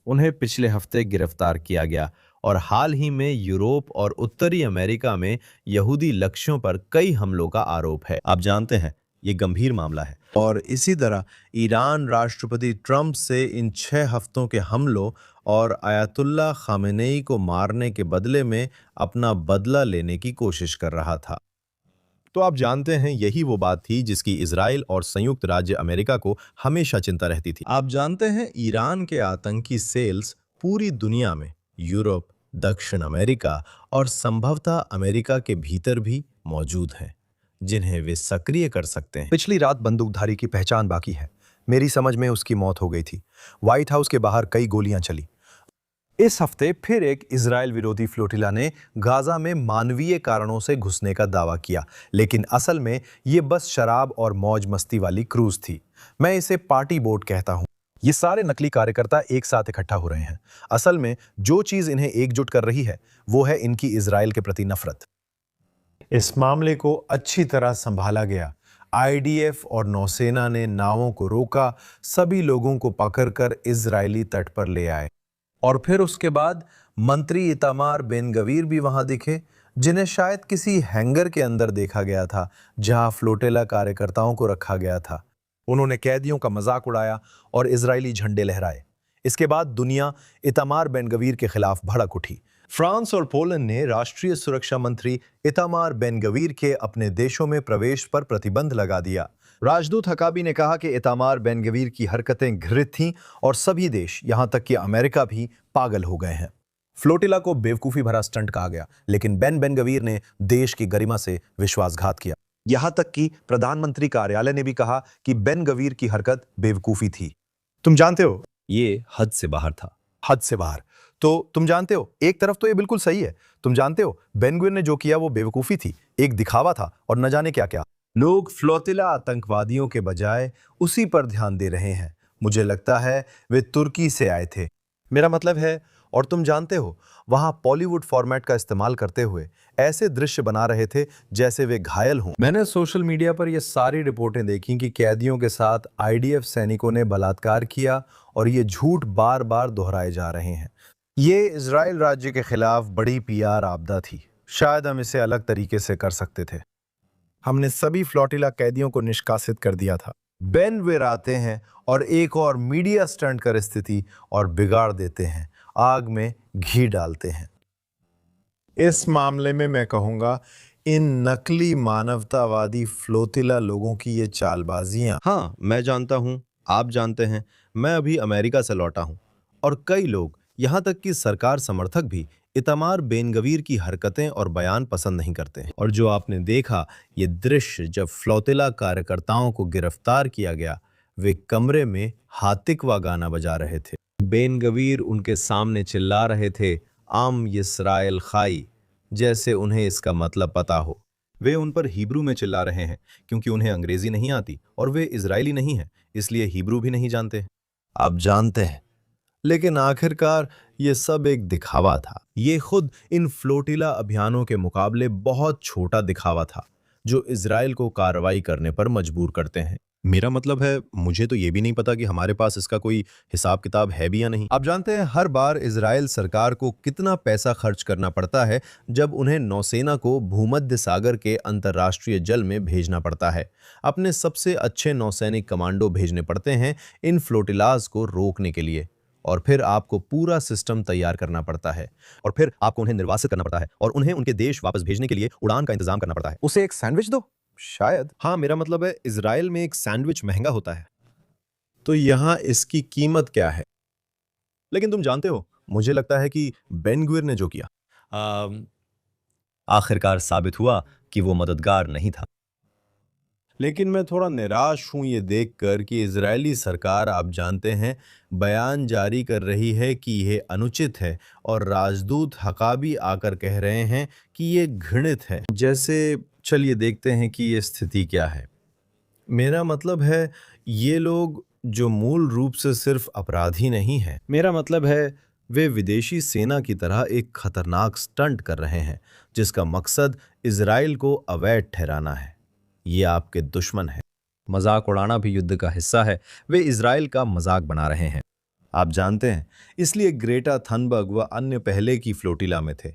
उन्हें पिछले हफ्ते गिरफ्तार किया गया और हाल ही में यूरोप और उत्तरी अमेरिका में यहूदी लक्ष्यों पर कई हमलों का आरोप है। आप जानते हैं, ये गंभीर मामला है। और इसी तरह ईरान राष्ट्रपति ट्रंप से इन 6 हफ्तों के हमलों और आयतुल्ला खामेनेई को मारने के बदले में अपना बदला लेने की कोशिश कर रहा था। तो आप जानते हैं, यही वो बात थी जिसकी इजराइल और संयुक्त राज्य अमेरिका को हमेशा चिंता रहती थी। आप जानते हैं, ईरान के आतंकी सेल्स पूरी दुनिया में, यूरोप, दक्षिण अमेरिका और संभवतः अमेरिका के भीतर भी मौजूद हैं, जिन्हें वे सक्रिय कर सकते हैं। पिछली रात बंदूकधारी की पहचान बाकी है। मेरी समझ में उसकी मौत हो गई थी। व्हाइट हाउस के बाहर कई गोलियां चली। इस हफ्ते फिर एक इजराइल विरोधी फ्लोटिला ने गाजा में मानवीय कारणों से घुसने का दावा किया, लेकिन असल में ये बस शराब और मौज मस्ती वाली क्रूज थी। मैं इसे पार्टी बोट कहता हूं। ये सारे नकली कार्यकर्ता एक साथ इकट्ठा हो रहे हैं। असल में जो चीज इन्हें एकजुट कर रही है वो है इनकी इजराइल के प्रति नफरत। इस मामले को अच्छी तरह संभाला गया। आईडीएफ और नौसेना ने नावों को रोका, सभी लोगों को पकड़कर इजरायली तट पर ले आए। और फिर उसके बाद मंत्री इतामार बेन गवीर भी वहां दिखे, जिन्हें शायद किसी हैंगर के अंदर देखा गया था जहां फ्लोटिला कार्यकर्ताओं को रखा गया था। उन्होंने कैदियों का मजाक उड़ाया और इजरायली झंडे लहराए। इसके बाद दुनिया इतामार बेन गवीर के खिलाफ भड़क उठी। फ्रांस और पोलैंड ने राष्ट्रीय सुरक्षा मंत्री इतामार बेन गवीर के अपने देशों में प्रवेश पर प्रतिबंध लगा दिया। राजदूत हकाबी ने कहा कि इतामार बेन गवीर की हरकतें घृणित थीं और सभी देश, यहां तक कि अमेरिका भी पागल हो गए हैं। फ्लोटिला को बेवकूफी भरा स्टंट कहा गया, लेकिन बेन गवीर ने देश की गरिमा से विश्वासघात किया। यहां तक कि प्रधानमंत्री कार्यालय ने भी कहा कि बेन गवीर की हरकत बेवकूफी थी। तुम जानते हो, ये हद से बाहर था। हद से बाहर। तो तुम जानते हो, एक तरफ तो ये बिल्कुल सही है। तुम जानते हो, बेन गवीर ने जो किया वो बेवकूफी थी, एक दिखावा था और न जाने क्या क्या। लोग फ्लोटिला आतंकवादियों के बजाय उसी पर ध्यान दे रहे हैं। मुझे लगता है वे तुर्की से आए थे। मेरा मतलब है, और तुम जानते हो, वहां बॉलीवुड फॉर्मेट का इस्तेमाल करते हुए ऐसे दृश्य बना रहे थे जैसे वे घायल हों। मैंने सोशल मीडिया पर ये सारी रिपोर्टें देखी कि कैदियों के साथ आईडीएफ सैनिकों ने बलात्कार किया और ये झूठ बार बार दोहराए जा रहे हैं। ये इजराइल राज्य के खिलाफ बड़ी पीआर आपदा थी। शायद हम इसे अलग तरीके से कर सकते थे। हमने सभी फ्लोटिला कैदियों को निष्कासित कर दिया था। बेन गवीर आते हैं और एक और मीडिया स्टंट कर स्थिति और बिगाड़ देते हैं, आग में घी डालते हैं। इस मामले में मैं कहूंगा, इन नकली मानवतावादी फ्लोटिला लोगों की ये चालबाजियां। हाँ, मैं जानता हूं, आप जानते हैं, मैं अभी अमेरिका से लौटा हूं और कई लोग, यहां तक कि सरकार समर्थक भी, इतामार बेन गवीर की हरकतें और बयान पसंद नहीं करते हैं। और जो आपने देखा, ये दृश्य जब फ्लोटिला कार्यकर्ताओं को गिरफ्तार किया गया, वे कमरे में हातिकवा गाना बजा रहे थे। बेन गवीर उनके सामने चिल्ला रहे थे, आम यिस्राएल खाई, जैसे उन्हें इसका मतलब पता हो। वे उन पर हिब्रू में चिल्ला रहे हैं क्योंकि उन्हें अंग्रेजी नहीं आती और वे इजरायली नहीं हैं, इसलिए हिब्रू भी नहीं जानते। आप जानते हैं, लेकिन आखिरकार ये सब एक दिखावा था। ये खुद इन फ्लोटिला अभियानों के मुकाबले बहुत छोटा दिखावा था, जो इजराइल को कार्रवाई करने पर मजबूर करते हैं। मेरा मतलब है, मुझे तो ये भी नहीं पता कि हमारे पास इसका कोई हिसाब किताब है भी या नहीं। आप जानते हैं हर बार इजराइल सरकार को कितना पैसा खर्च करना पड़ता है जब उन्हें नौसेना को भूमध्य सागर के अंतर्राष्ट्रीय जल में भेजना पड़ता है। अपने सबसे अच्छे नौसैनिक कमांडो भेजने पड़ते हैं इन फ्लोटिलाज को रोकने के लिए, और फिर आपको पूरा सिस्टम तैयार करना पड़ता है, और फिर आपको उन्हें निर्वासित करना पड़ता है और उन्हें उनके देश वापस भेजने के लिए उड़ान का इंतजाम करना पड़ता है। उसे एक सैंडविच दो, शायद। हाँ, मेरा मतलब है इजराइल में एक सैंडविच महंगा होता है, तो यहाँ इसकी कीमत क्या है? लेकिन तुम जानते हो, मुझे लगता है कि बेन गुविर ने जो किया, आखिरकार साबित हुआ कि वो मददगार नहीं था। लेकिन मैं थोड़ा निराश हूं ये देखकर कि इजरायली सरकार, आप जानते हैं, बयान जारी कर रही है कि यह अनुचित है, और राजदूत हकाबी आकर कह रहे हैं कि ये घृणित है। जैसे, चलिए देखते हैं कि ये स्थिति क्या है। मेरा मतलब है, ये लोग जो मूल रूप से सिर्फ अपराधी नहीं हैं, मेरा मतलब है वे विदेशी सेना की तरह एक खतरनाक स्टंट कर रहे हैं जिसका मकसद इजराइल को अवैध ठहराना है। ये आपके दुश्मन है। मजाक उड़ाना भी युद्ध का हिस्सा है। वे इजराइल का मजाक बना रहे हैं। आप जानते हैं, इसलिए ग्रेटा थनबर्ग व अन्य पहले की फ्लोटिला में थे।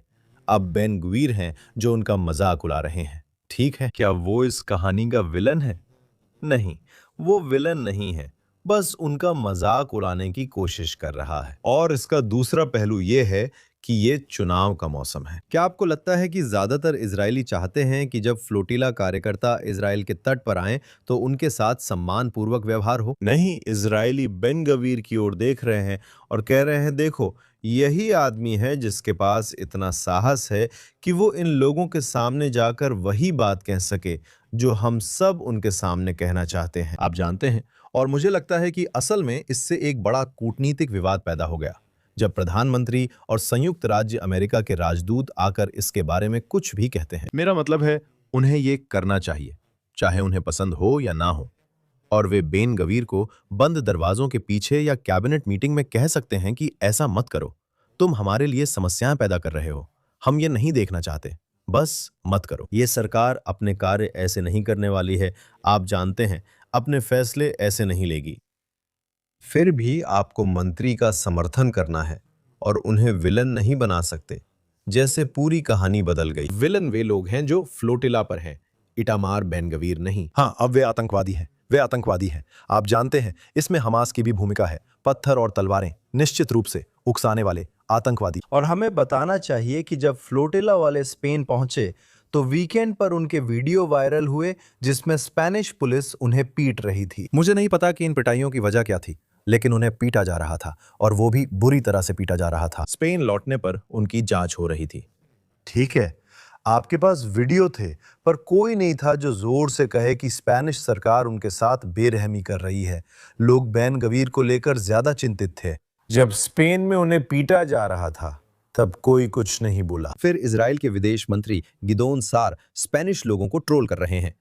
अब बेन गुवीर हैं जो उनका मजाक उड़ा रहे हैं। ठीक है, क्या वो इस कहानी का विलन है? नहीं, वो विलन नहीं है, बस उनका मजाक उड़ाने की कोशिश कर रहा है। और इसका दूसरा पहलू ये है कि ये चुनाव का मौसम है। क्या आपको लगता है कि ज्यादातर इजरायली चाहते हैं कि जब फ्लोटिला कार्यकर्ता इजराइल के तट पर आएं तो उनके साथ सम्मानपूर्वक व्यवहार हो? नहीं, इजरायली बेन गवीर की ओर देख रहे हैं और कह रहे हैं, देखो, यही आदमी है जिसके पास इतना साहस है कि वो इन लोगों के सामने जाकर वही बात कह सके जो हम सब उनके सामने कहना चाहते हैं। आप जानते हैं, और मुझे लगता है कि असल में इससे एक बड़ा कूटनीतिक विवाद पैदा हो गया जब प्रधानमंत्री और संयुक्त राज्य अमेरिका के राजदूत आकर इसके बारे में कुछ भी कहते हैं। मेरा मतलब है, उन्हें ये करना चाहिए, चाहे उन्हें पसंद हो या ना हो, और वे बेन गवीर को बंद दरवाजों के पीछे या कैबिनेट मीटिंग में कह सकते हैं कि ऐसा मत करो, तुम हमारे लिए समस्याएं पैदा कर रहे हो, हम ये नहीं देखना चाहते, बस मत करो। ये सरकार अपने कार्य ऐसे नहीं करने वाली है, आप जानते हैं, अपने फैसले ऐसे नहीं लेगी। फिर भी आपको मंत्री का समर्थन करना है और उन्हें विलन नहीं बना सकते। जैसे पूरी कहानी बदल गई। विलन वे लोग हैं जो फ्लोटिला पर हैं, इटामार बेन गवीर नहीं। हाँ, अब वे आतंकवादी हैं। वे आतंकवादी हैं। आप जानते हैं, इसमें हमास की भी भूमिका है। पत्थर और तलवारें, निश्चित रूप से उकसाने वाले आतंकवादी। और हमें बताना चाहिए कि जब फ्लोटिला वाले स्पेन पहुंचे तो वीकेंड पर उनके वीडियो वायरल हुए जिसमें स्पेनिश पुलिस उन्हें पीट रही थी। मुझे नहीं पता कि इन पिटाइयों की वजह क्या थी, लेकिन उन्हें पीटा जा रहा था, और वो भी बुरी तरह से पीटा जा रहा था। स्पेन लौटने पर उनकी जांच हो रही थी। ठीक है, आपके पास वीडियो थे, पर कोई नहीं था जो जोर से कहे कि स्पेनिश सरकार उनके साथ बेरहमी कर रही है। लोग बेन गवीर को लेकर ज्यादा चिंतित थे। जब स्पेन में उन्हें पीटा जा रहा था, तब कोई कुछ नहीं बोला। फिर इजराइल के विदेश मंत्री गिदोन सार स्पेनिश लोगों को ट्रोल कर रहे हैं।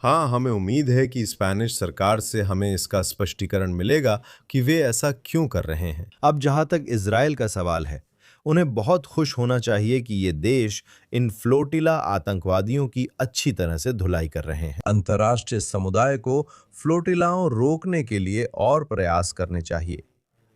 हाँ, हमें उम्मीद है कि स्पेनिश सरकार से हमें इसका स्पष्टीकरण मिलेगा कि वे ऐसा क्यों कर रहे हैं। अब जहां तक इजराइल का सवाल है, उन्हें बहुत खुश होना चाहिए कि ये देश इन फ्लोटिला आतंकवादियों की अच्छी तरह से धुलाई कर रहे हैं। अंतर्राष्ट्रीय समुदाय को फ्लोटिलाओं रोकने के लिए और प्रयास करने चाहिए।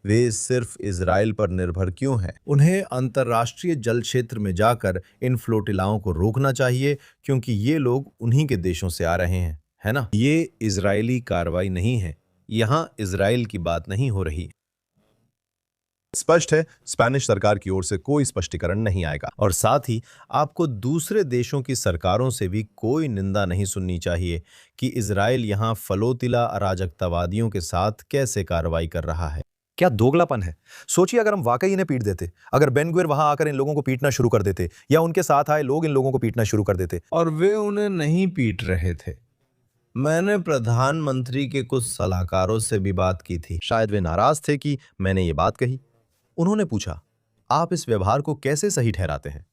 वे सिर्फ इजराइल पर निर्भर क्यों हैं? उन्हें अंतर्राष्ट्रीय जल क्षेत्र में जाकर इन फ्लोटिलाओं को रोकना चाहिए, क्योंकि ये लोग उन्हीं के देशों से आ रहे हैं, है ना? ये इजरायली कार्रवाई नहीं है, यहां इजराइल की बात नहीं हो रही। स्पष्ट है, स्पेनिश सरकार की ओर से कोई स्पष्टीकरण नहीं आएगा। और साथ ही आपको दूसरे देशों की सरकारों से भी कोई निंदा नहीं सुननी चाहिए कि इजराइल यहां फ्लोटिला अराजकतावादियों के साथ कैसे कार्रवाई कर रहा है। क्या दोगलापन है। सोचिए, अगर हम वाकई इन्हें पीट देते, अगर बेन गुविर वहां आकर इन लोगों को पीटना शुरू कर देते, या उनके साथ आए लोग इन लोगों को पीटना शुरू कर देते। और वे उन्हें नहीं पीट रहे थे। मैंने प्रधानमंत्री के कुछ सलाहकारों से भी बात की थी। शायद वे नाराज थे कि मैंने ये बात कही। उन्होंने पूछा, आप इस व्यवहार को कैसे सही ठहराते हैं?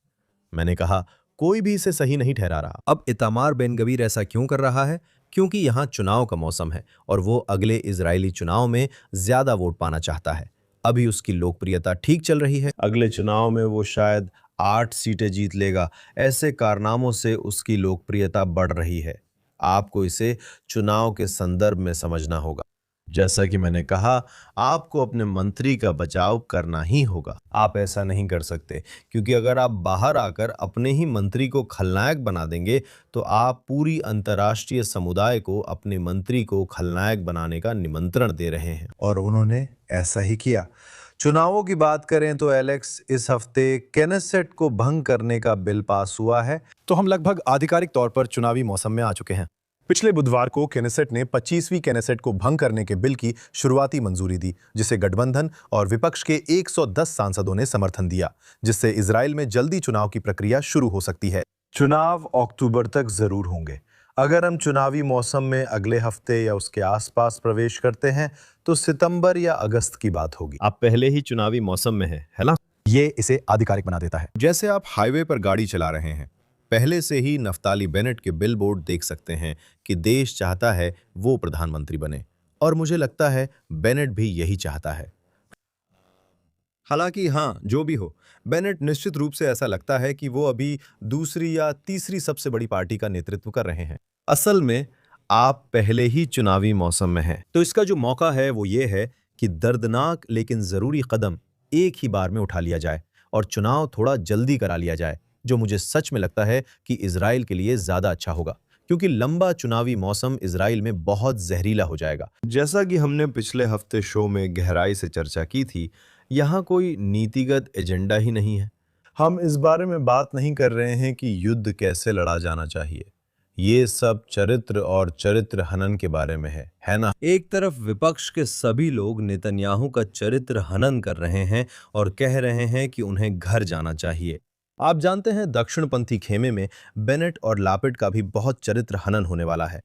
मैंने कहा, कोई भी इसे सही नहीं ठहरा रहा। अब इतामार बेन गवीर ऐसा क्यों कर रहा है? क्योंकि यहां चुनाव का मौसम है और वो अगले इजरायली चुनाव में ज्यादा वोट पाना चाहता है। अभी उसकी लोकप्रियता ठीक चल रही है। अगले चुनाव में वो शायद 8 सीटें जीत लेगा। ऐसे कारनामों से उसकी लोकप्रियता बढ़ रही है। आपको इसे चुनाव के संदर्भ में समझना होगा। जैसा कि मैंने कहा, आपको अपने मंत्री का बचाव करना ही होगा। आप ऐसा नहीं कर सकते, क्योंकि अगर आप बाहर आकर अपने ही मंत्री को खलनायक बना देंगे तो आप पूरी अंतर्राष्ट्रीय समुदाय को अपने मंत्री को खलनायक बनाने का निमंत्रण दे रहे हैं। और उन्होंने ऐसा ही किया। चुनावों की बात करें तो एलेक्स, इस हफ्ते केनेसेट को भंग करने का बिल पास हुआ है। तो हम लगभग आधिकारिक तौर पर चुनावी मौसम में आ चुके हैं। पिछले बुधवार को केनेसेट ने 25वीं केनेसेट को भंग करने के बिल की शुरुआती मंजूरी दी, जिसे गठबंधन और विपक्ष के 110 सांसदों ने समर्थन दिया, जिससे इजराइल में जल्दी चुनाव की प्रक्रिया शुरू हो सकती है। चुनाव अक्टूबर तक जरूर होंगे। अगर हम चुनावी मौसम में अगले हफ्ते या उसके आसपास प्रवेश करते हैं तो सितंबर या अगस्त की बात होगी। आप पहले ही चुनावी मौसम में हैं, है ना? ये इसे आधिकारिक बना देता है। जैसे आप हाईवे पर गाड़ी चला रहे हैं, पहले से ही नफ्ताली बेनेट के बिलबोर्ड देख सकते हैं कि देश चाहता है वो प्रधानमंत्री बने, और मुझे लगता है बेनेट भी यही चाहता है। हालांकि हाँ, जो भी हो, बेनेट निश्चित रूप से ऐसा लगता है कि वो अभी दूसरी या तीसरी सबसे बड़ी पार्टी का नेतृत्व कर रहे हैं। असल में आप पहले ही चुनावी मौसम में हैं, तो इसका जो मौका है वो ये है कि दर्दनाक लेकिन जरूरी कदम एक ही बार में उठा लिया जाए और चुनाव थोड़ा जल्दी करा लिया जाए, जो मुझे सच में लगता है कि इजराइल के लिए ज्यादा अच्छा होगा, क्योंकि लंबा चुनावी मौसम इजराइल में बहुत जहरीला हो जाएगा। जैसा कि हमने पिछले हफ्ते शो में गहराई से चर्चा की थी, यहाँ कोई नीतिगत एजेंडा ही नहीं है। हम इस बारे में बात नहीं कर रहे हैं कि युद्ध कैसे लड़ा जाना चाहिए। ये सब चरित्र और चरित्र हनन के बारे में है ना? एक तरफ विपक्ष के सभी लोग नेतन्याहू का चरित्र हनन कर रहे हैं और कह रहे हैं कि उन्हें घर जाना चाहिए। आप जानते हैं, दक्षिणपंथी खेमे में बेनेट और लापिड का भी बहुत चरित्र हनन होने वाला है,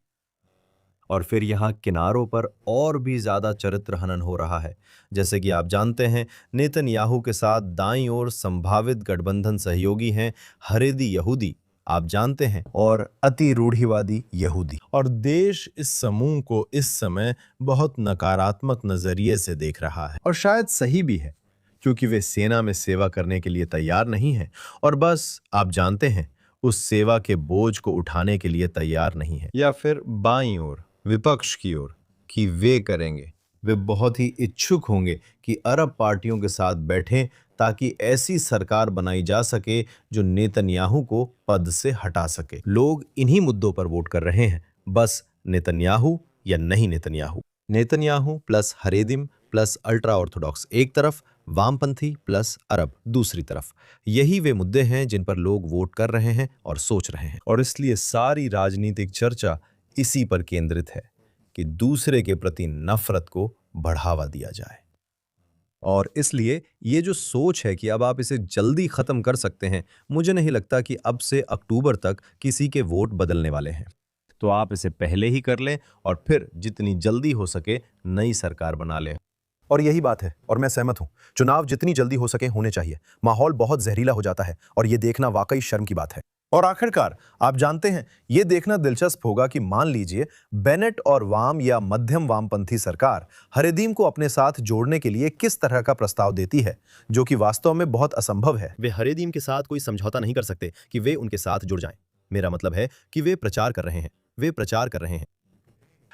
और फिर यहाँ किनारों पर और भी ज्यादा चरित्र हनन हो रहा है। जैसे कि आप जानते हैं, नेतन्याहू के साथ दाईं ओर संभावित गठबंधन सहयोगी हैं हरेदी यहूदी, आप जानते हैं, और अति रूढ़िवादी यहूदी। और देश इस समूह को इस समय बहुत नकारात्मक नजरिए से देख रहा है, और शायद सही भी है, क्योंकि वे सेना में सेवा करने के लिए तैयार नहीं हैं, और बस आप जानते हैं, उस सेवा के बोझ को उठाने के लिए तैयार नहीं है। या फिर बाईं ओर, विपक्ष की ओर, कि वे करेंगे। वे बहुत ही इच्छुक होंगे कि अरब पार्टियों के साथ बैठें ताकि ऐसी सरकार बनाई जा सके जो नेतन्याहू को पद से हटा सके। लोग इन्हीं मुद्दों पर वोट कर रहे हैं, बस नेतन्याहू या नहीं Netanyahu. Netanyahu plus Haredim plus ultra orthodox एक तरफ, वामपंथी प्लस अरब दूसरी तरफ, यही वे मुद्दे हैं जिन पर लोग वोट कर रहे हैं और सोच रहे हैं, और इसलिए सारी राजनीतिक चर्चा इसी पर केंद्रित है कि दूसरे के प्रति नफरत को बढ़ावा दिया जाए। और इसलिए ये जो सोच है कि अब आप इसे जल्दी खत्म कर सकते हैं, मुझे नहीं लगता कि अब से अक्टूबर तक किसी के वोट बदलने वाले हैं। तो आप इसे पहले ही कर लें और फिर जितनी जल्दी हो सके नई सरकार बना लें। और यही बात है, और मैं सहमत हूं। चुनाव जितनी जल्दी हो सके होने चाहिए। माहौल बहुत जहरीला हो जाता है और ये देखना वाकई शर्म की बात है। और आखिरकार आप जानते हैं, ये देखना दिलचस्प होगा कि मान लीजिए बेनेट और वाम या मध्यम वामपंथी सरकार हरेदीम को अपने साथ जोड़ने के लिए किस तरह का प्रस्ताव देती है, जो कि वास्तव में बहुत असंभव है। वे हरेदीम के साथ कोई समझौता नहीं कर सकते कि वे उनके साथ जुड़ जाएं। मेरा मतलब है कि वे प्रचार कर रहे हैं, वे प्रचार कर रहे हैं।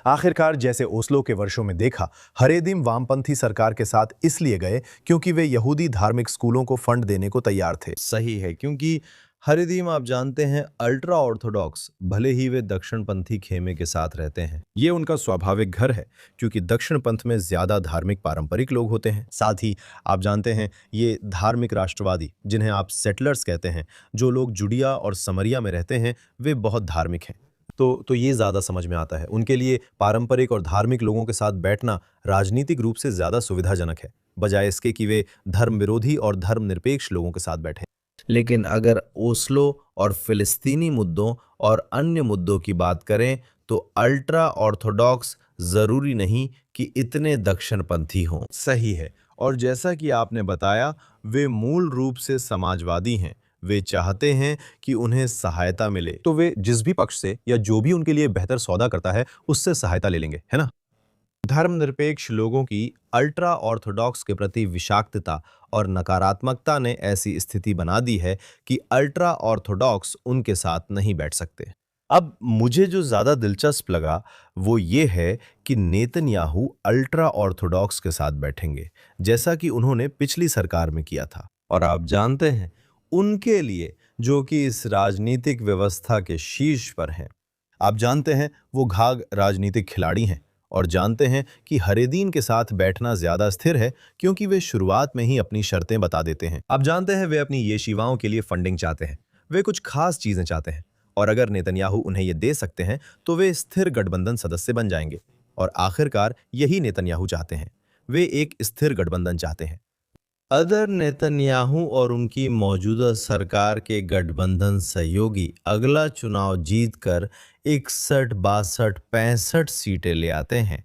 आखिरकार जैसे ओस्लो के वर्षों में देखा, हरेदीम वामपंथी सरकार के साथ इसलिए गए क्योंकि वे यहूदी धार्मिक स्कूलों को फंड देने को तैयार थे। सही है, क्योंकि हरेदीम आप जानते हैं अल्ट्रा ऑर्थोडॉक्स, भले ही वे दक्षिणपंथी खेमे के साथ रहते हैं। ये उनका स्वाभाविक घर है, क्योंकि दक्षिण पंथ में ज्यादा धार्मिक पारंपरिक लोग होते हैं। साथ ही आप जानते हैं, ये धार्मिक राष्ट्रवादी, जिन्हें आप सेटलर्स कहते हैं, जो लोग जुडिया और समरिया में रहते हैं, वे बहुत धार्मिक हैं। तो ये ज्यादा समझ में आता है। उनके लिए पारंपरिक और धार्मिक लोगों के साथ बैठना राजनीतिक रूप से ज्यादा सुविधाजनक है, बजाय इसके कि वे धर्म विरोधी और धर्मनिरपेक्ष लोगों के साथ बैठें। लेकिन अगर ओस्लो और फिलिस्तीनी मुद्दों और अन्य मुद्दों की बात करें तो अल्ट्रा ऑर्थोडॉक्स जरूरी नहीं कि इतने दक्षिणपंथी हों। सही है, और जैसा कि आपने बताया, वे मूल रूप से समाजवादी हैं। वे चाहते हैं कि उन्हें सहायता मिले, तो वे जिस भी पक्ष से या जो भी उनके लिए बेहतर सौदा करता है, उससे सहायता ले लेंगे, है ना? धर्मनिरपेक्ष लोगों की अल्ट्रा ऑर्थोडॉक्स के प्रति विषाक्तता और नकारात्मकता ने ऐसी स्थिति बना दी है कि अल्ट्रा ऑर्थोडॉक्स उनके साथ नहीं बैठ सकते। अब मुझे जो ज्यादा दिलचस्प लगा वो ये है कि नेतन्याहू अल्ट्रा ऑर्थोडॉक्स के साथ बैठेंगे, जैसा कि उन्होंने पिछली सरकार में किया था। और आप जानते हैं, उनके लिए जो कि इस राजनीतिक व्यवस्था के शीर्ष पर हैं। आप जानते हैं वो घाघ राजनीतिक खिलाड़ी हैं और जानते हैं कि हरेदीन के साथ बैठना ज्यादा स्थिर है क्योंकि वे शुरुआत में ही अपनी शर्तें बता देते हैं। आप जानते हैं वे अपनी येशिवाओं के लिए फंडिंग चाहते हैं, वे कुछ खास चीजें चाहते हैं और अगर नेतन्याहू उन्हें ये दे सकते हैं तो वे स्थिर गठबंधन सदस्य बन जाएंगे। और आखिरकार यही नेतन्याहू चाहते हैं, वे एक स्थिर गठबंधन चाहते हैं। अगर नेतन्याहू और उनकी मौजूदा सरकार के गठबंधन सहयोगी अगला चुनाव जीतकर 61, 62, 65 सीटें ले आते हैं,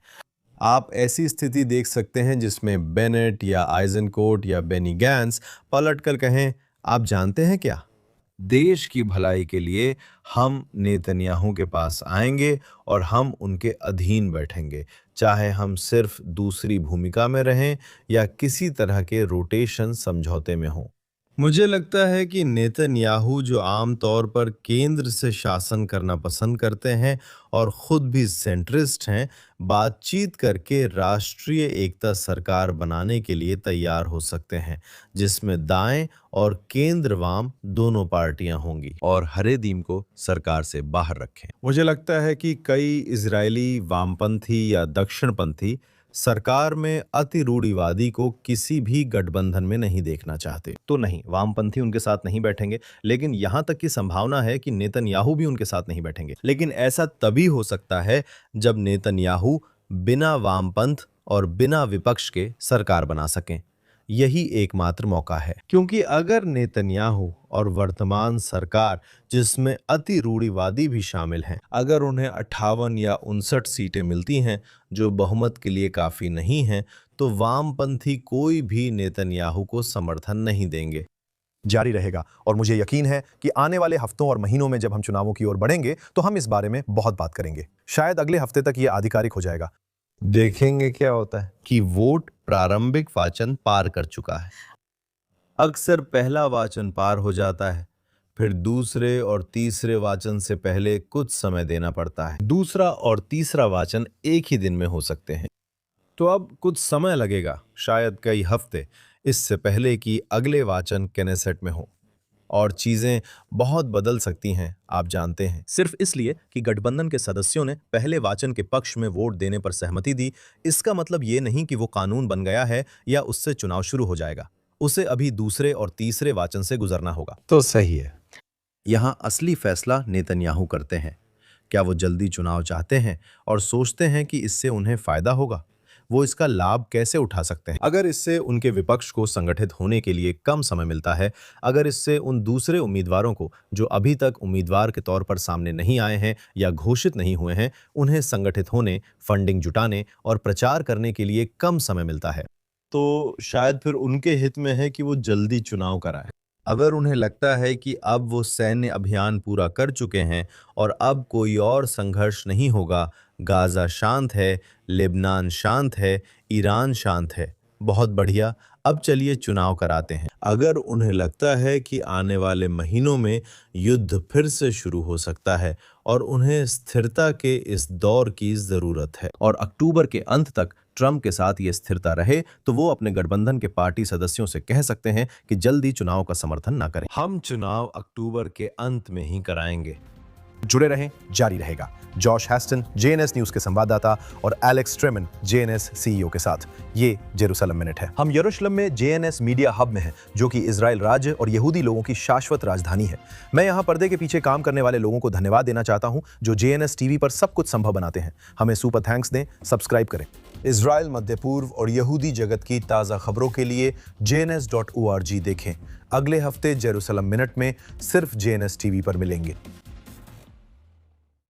आप ऐसी स्थिति देख सकते हैं जिसमें बेनेट या आइजनकोट या बेनी गैंस पलटकर कहें, आप जानते हैं क्या, देश की भलाई के लिए हम नेतन्याहू के पास आएंगे और हम उनके अधीन बैठेंगे, चाहे हम सिर्फ दूसरी भूमिका में रहें या किसी तरह के रोटेशन समझौते में हों। मुझे लगता है कि नेतन्याहू, जो आमतौर पर केंद्र से शासन करना पसंद करते हैं और खुद भी सेंट्रिस्ट हैं, बातचीत करके राष्ट्रीय एकता सरकार बनाने के लिए तैयार हो सकते हैं, जिसमें दाएं और केंद्र वाम दोनों पार्टियां होंगी, और हरेदीम को सरकार से बाहर रखें। मुझे लगता है कि कई इजरायली वामपंथी या दक्षिणपंथी सरकार में अति रूढ़िवादी को किसी भी गठबंधन में नहीं देखना चाहते। तो नहीं, वामपंथी उनके साथ नहीं बैठेंगे, लेकिन यहां तक की संभावना है कि नेतन्याहू भी उनके साथ नहीं बैठेंगे। लेकिन ऐसा तभी हो सकता है जब नेतन्याहू बिना वामपंथ और बिना विपक्ष के सरकार बना सकें। यही एकमात्र मौका है, क्योंकि अगर नेतन्याहू और वर्तमान सरकार, जिसमें अति रूढ़िवादी भी शामिल हैं, अगर उन्हें 58 या 59 सीटें मिलती हैं, जो बहुमत के लिए काफी नहीं हैं, तो वामपंथी कोई भी नेतन्याहू को समर्थन नहीं देंगे। जारी रहेगा और मुझे यकीन है कि आने वाले हफ्तों और महीनों में जब हम चुनावों की ओर बढ़ेंगे तो हम इस बारे में बहुत बात करेंगे। शायद अगले हफ्ते तक ये आधिकारिक हो जाएगा। देखेंगे क्या होता है। कि वोट प्रारंभिक वाचन पार कर चुका है। अक्सर पहला वाचन पार हो जाता है, फिर दूसरे और तीसरे वाचन से पहले कुछ समय देना पड़ता है। दूसरा और तीसरा वाचन एक ही दिन में हो सकते हैं, तो अब कुछ समय लगेगा, शायद कई हफ्ते, इससे पहले कि अगले वाचन केनेसेट में हो, और चीजें बहुत बदल सकती हैं, आप जानते हैं। सिर्फ इसलिए कि गठबंधन के सदस्यों ने पहले वाचन के पक्ष में वोट देने पर सहमति दी, इसका मतलब ये नहीं कि वो कानून बन गया है या उससे चुनाव शुरू हो जाएगा। उसे अभी दूसरे और तीसरे वाचन से गुजरना होगा। तो सही है। यहाँ असली फैसला नेतन्याहू करते हैं। क्या वो जल्दी चुनाव चाहते हैं और सोचते हैं कि इससे उन्हें फायदा होगा? वो इसका लाभ कैसे उठा सकते हैं? अगर इससे उनके विपक्ष को संगठित होने के लिए कम समय मिलता है, अगर इससे उन दूसरे उम्मीदवारों को जो अभी तक उम्मीदवार के तौर पर सामने नहीं आए हैं या घोषित नहीं हुए हैं, उन्हें संगठित होने, फंडिंग जुटाने और प्रचार करने के लिए कम समय मिलता है, तो शायद फिर उनके हित में है कि वो जल्दी चुनाव कराएं। अगर उन्हें लगता है कि अब वो सैन्य अभियान पूरा कर चुके हैं और अब कोई और संघर्ष नहीं होगा, गाजा शांत है, लेबनान शांत है, ईरान शांत है, बहुत बढ़िया, अब चलिए चुनाव कराते हैं। अगर उन्हें लगता है कि आने वाले महीनों में युद्ध फिर से शुरू हो सकता है और उन्हें स्थिरता के इस दौर की जरूरत है और अक्टूबर के अंत तक ट्रंप के साथ ये स्थिरता रहे, तो वो अपने गठबंधन के पार्टी सदस्यों से कह सकते हैं कि जल्दी चुनाव का समर्थन न करें। हम चुनाव अक्टूबर के अंत में ही कराएंगे। जुड़े रहें, जारी रहेगा। जॉश हैस्टन, जेएनएस न्यूज के संवाददाता, और एलेक्स ट्रेमन, जेएनएस सीईओ के साथ ये जेरूसलम मिनट है। हम यरूशलेम में जेएनएस मीडिया हब में हैं, जो कि इजराइल राज्य और यहूदी लोगों की शाश्वत राजधानी है। मैं यहाँ पर्दे के पीछे काम करने वाले लोगों को धन्यवाद देना चाहता हूँ, जो जेएनएस टीवी पर सब कुछ संभव बनाते हैं। हमें सुपर थैंक्स दें, सब्सक्राइब करें। इजराइल, मध्य पूर्व और यहूदी जगत की ताज़ा खबरों के लिए jns.org देखें। अगले हफ्ते जेरूसलम मिनट में सिर्फ जेएनएस टीवी पर मिलेंगे।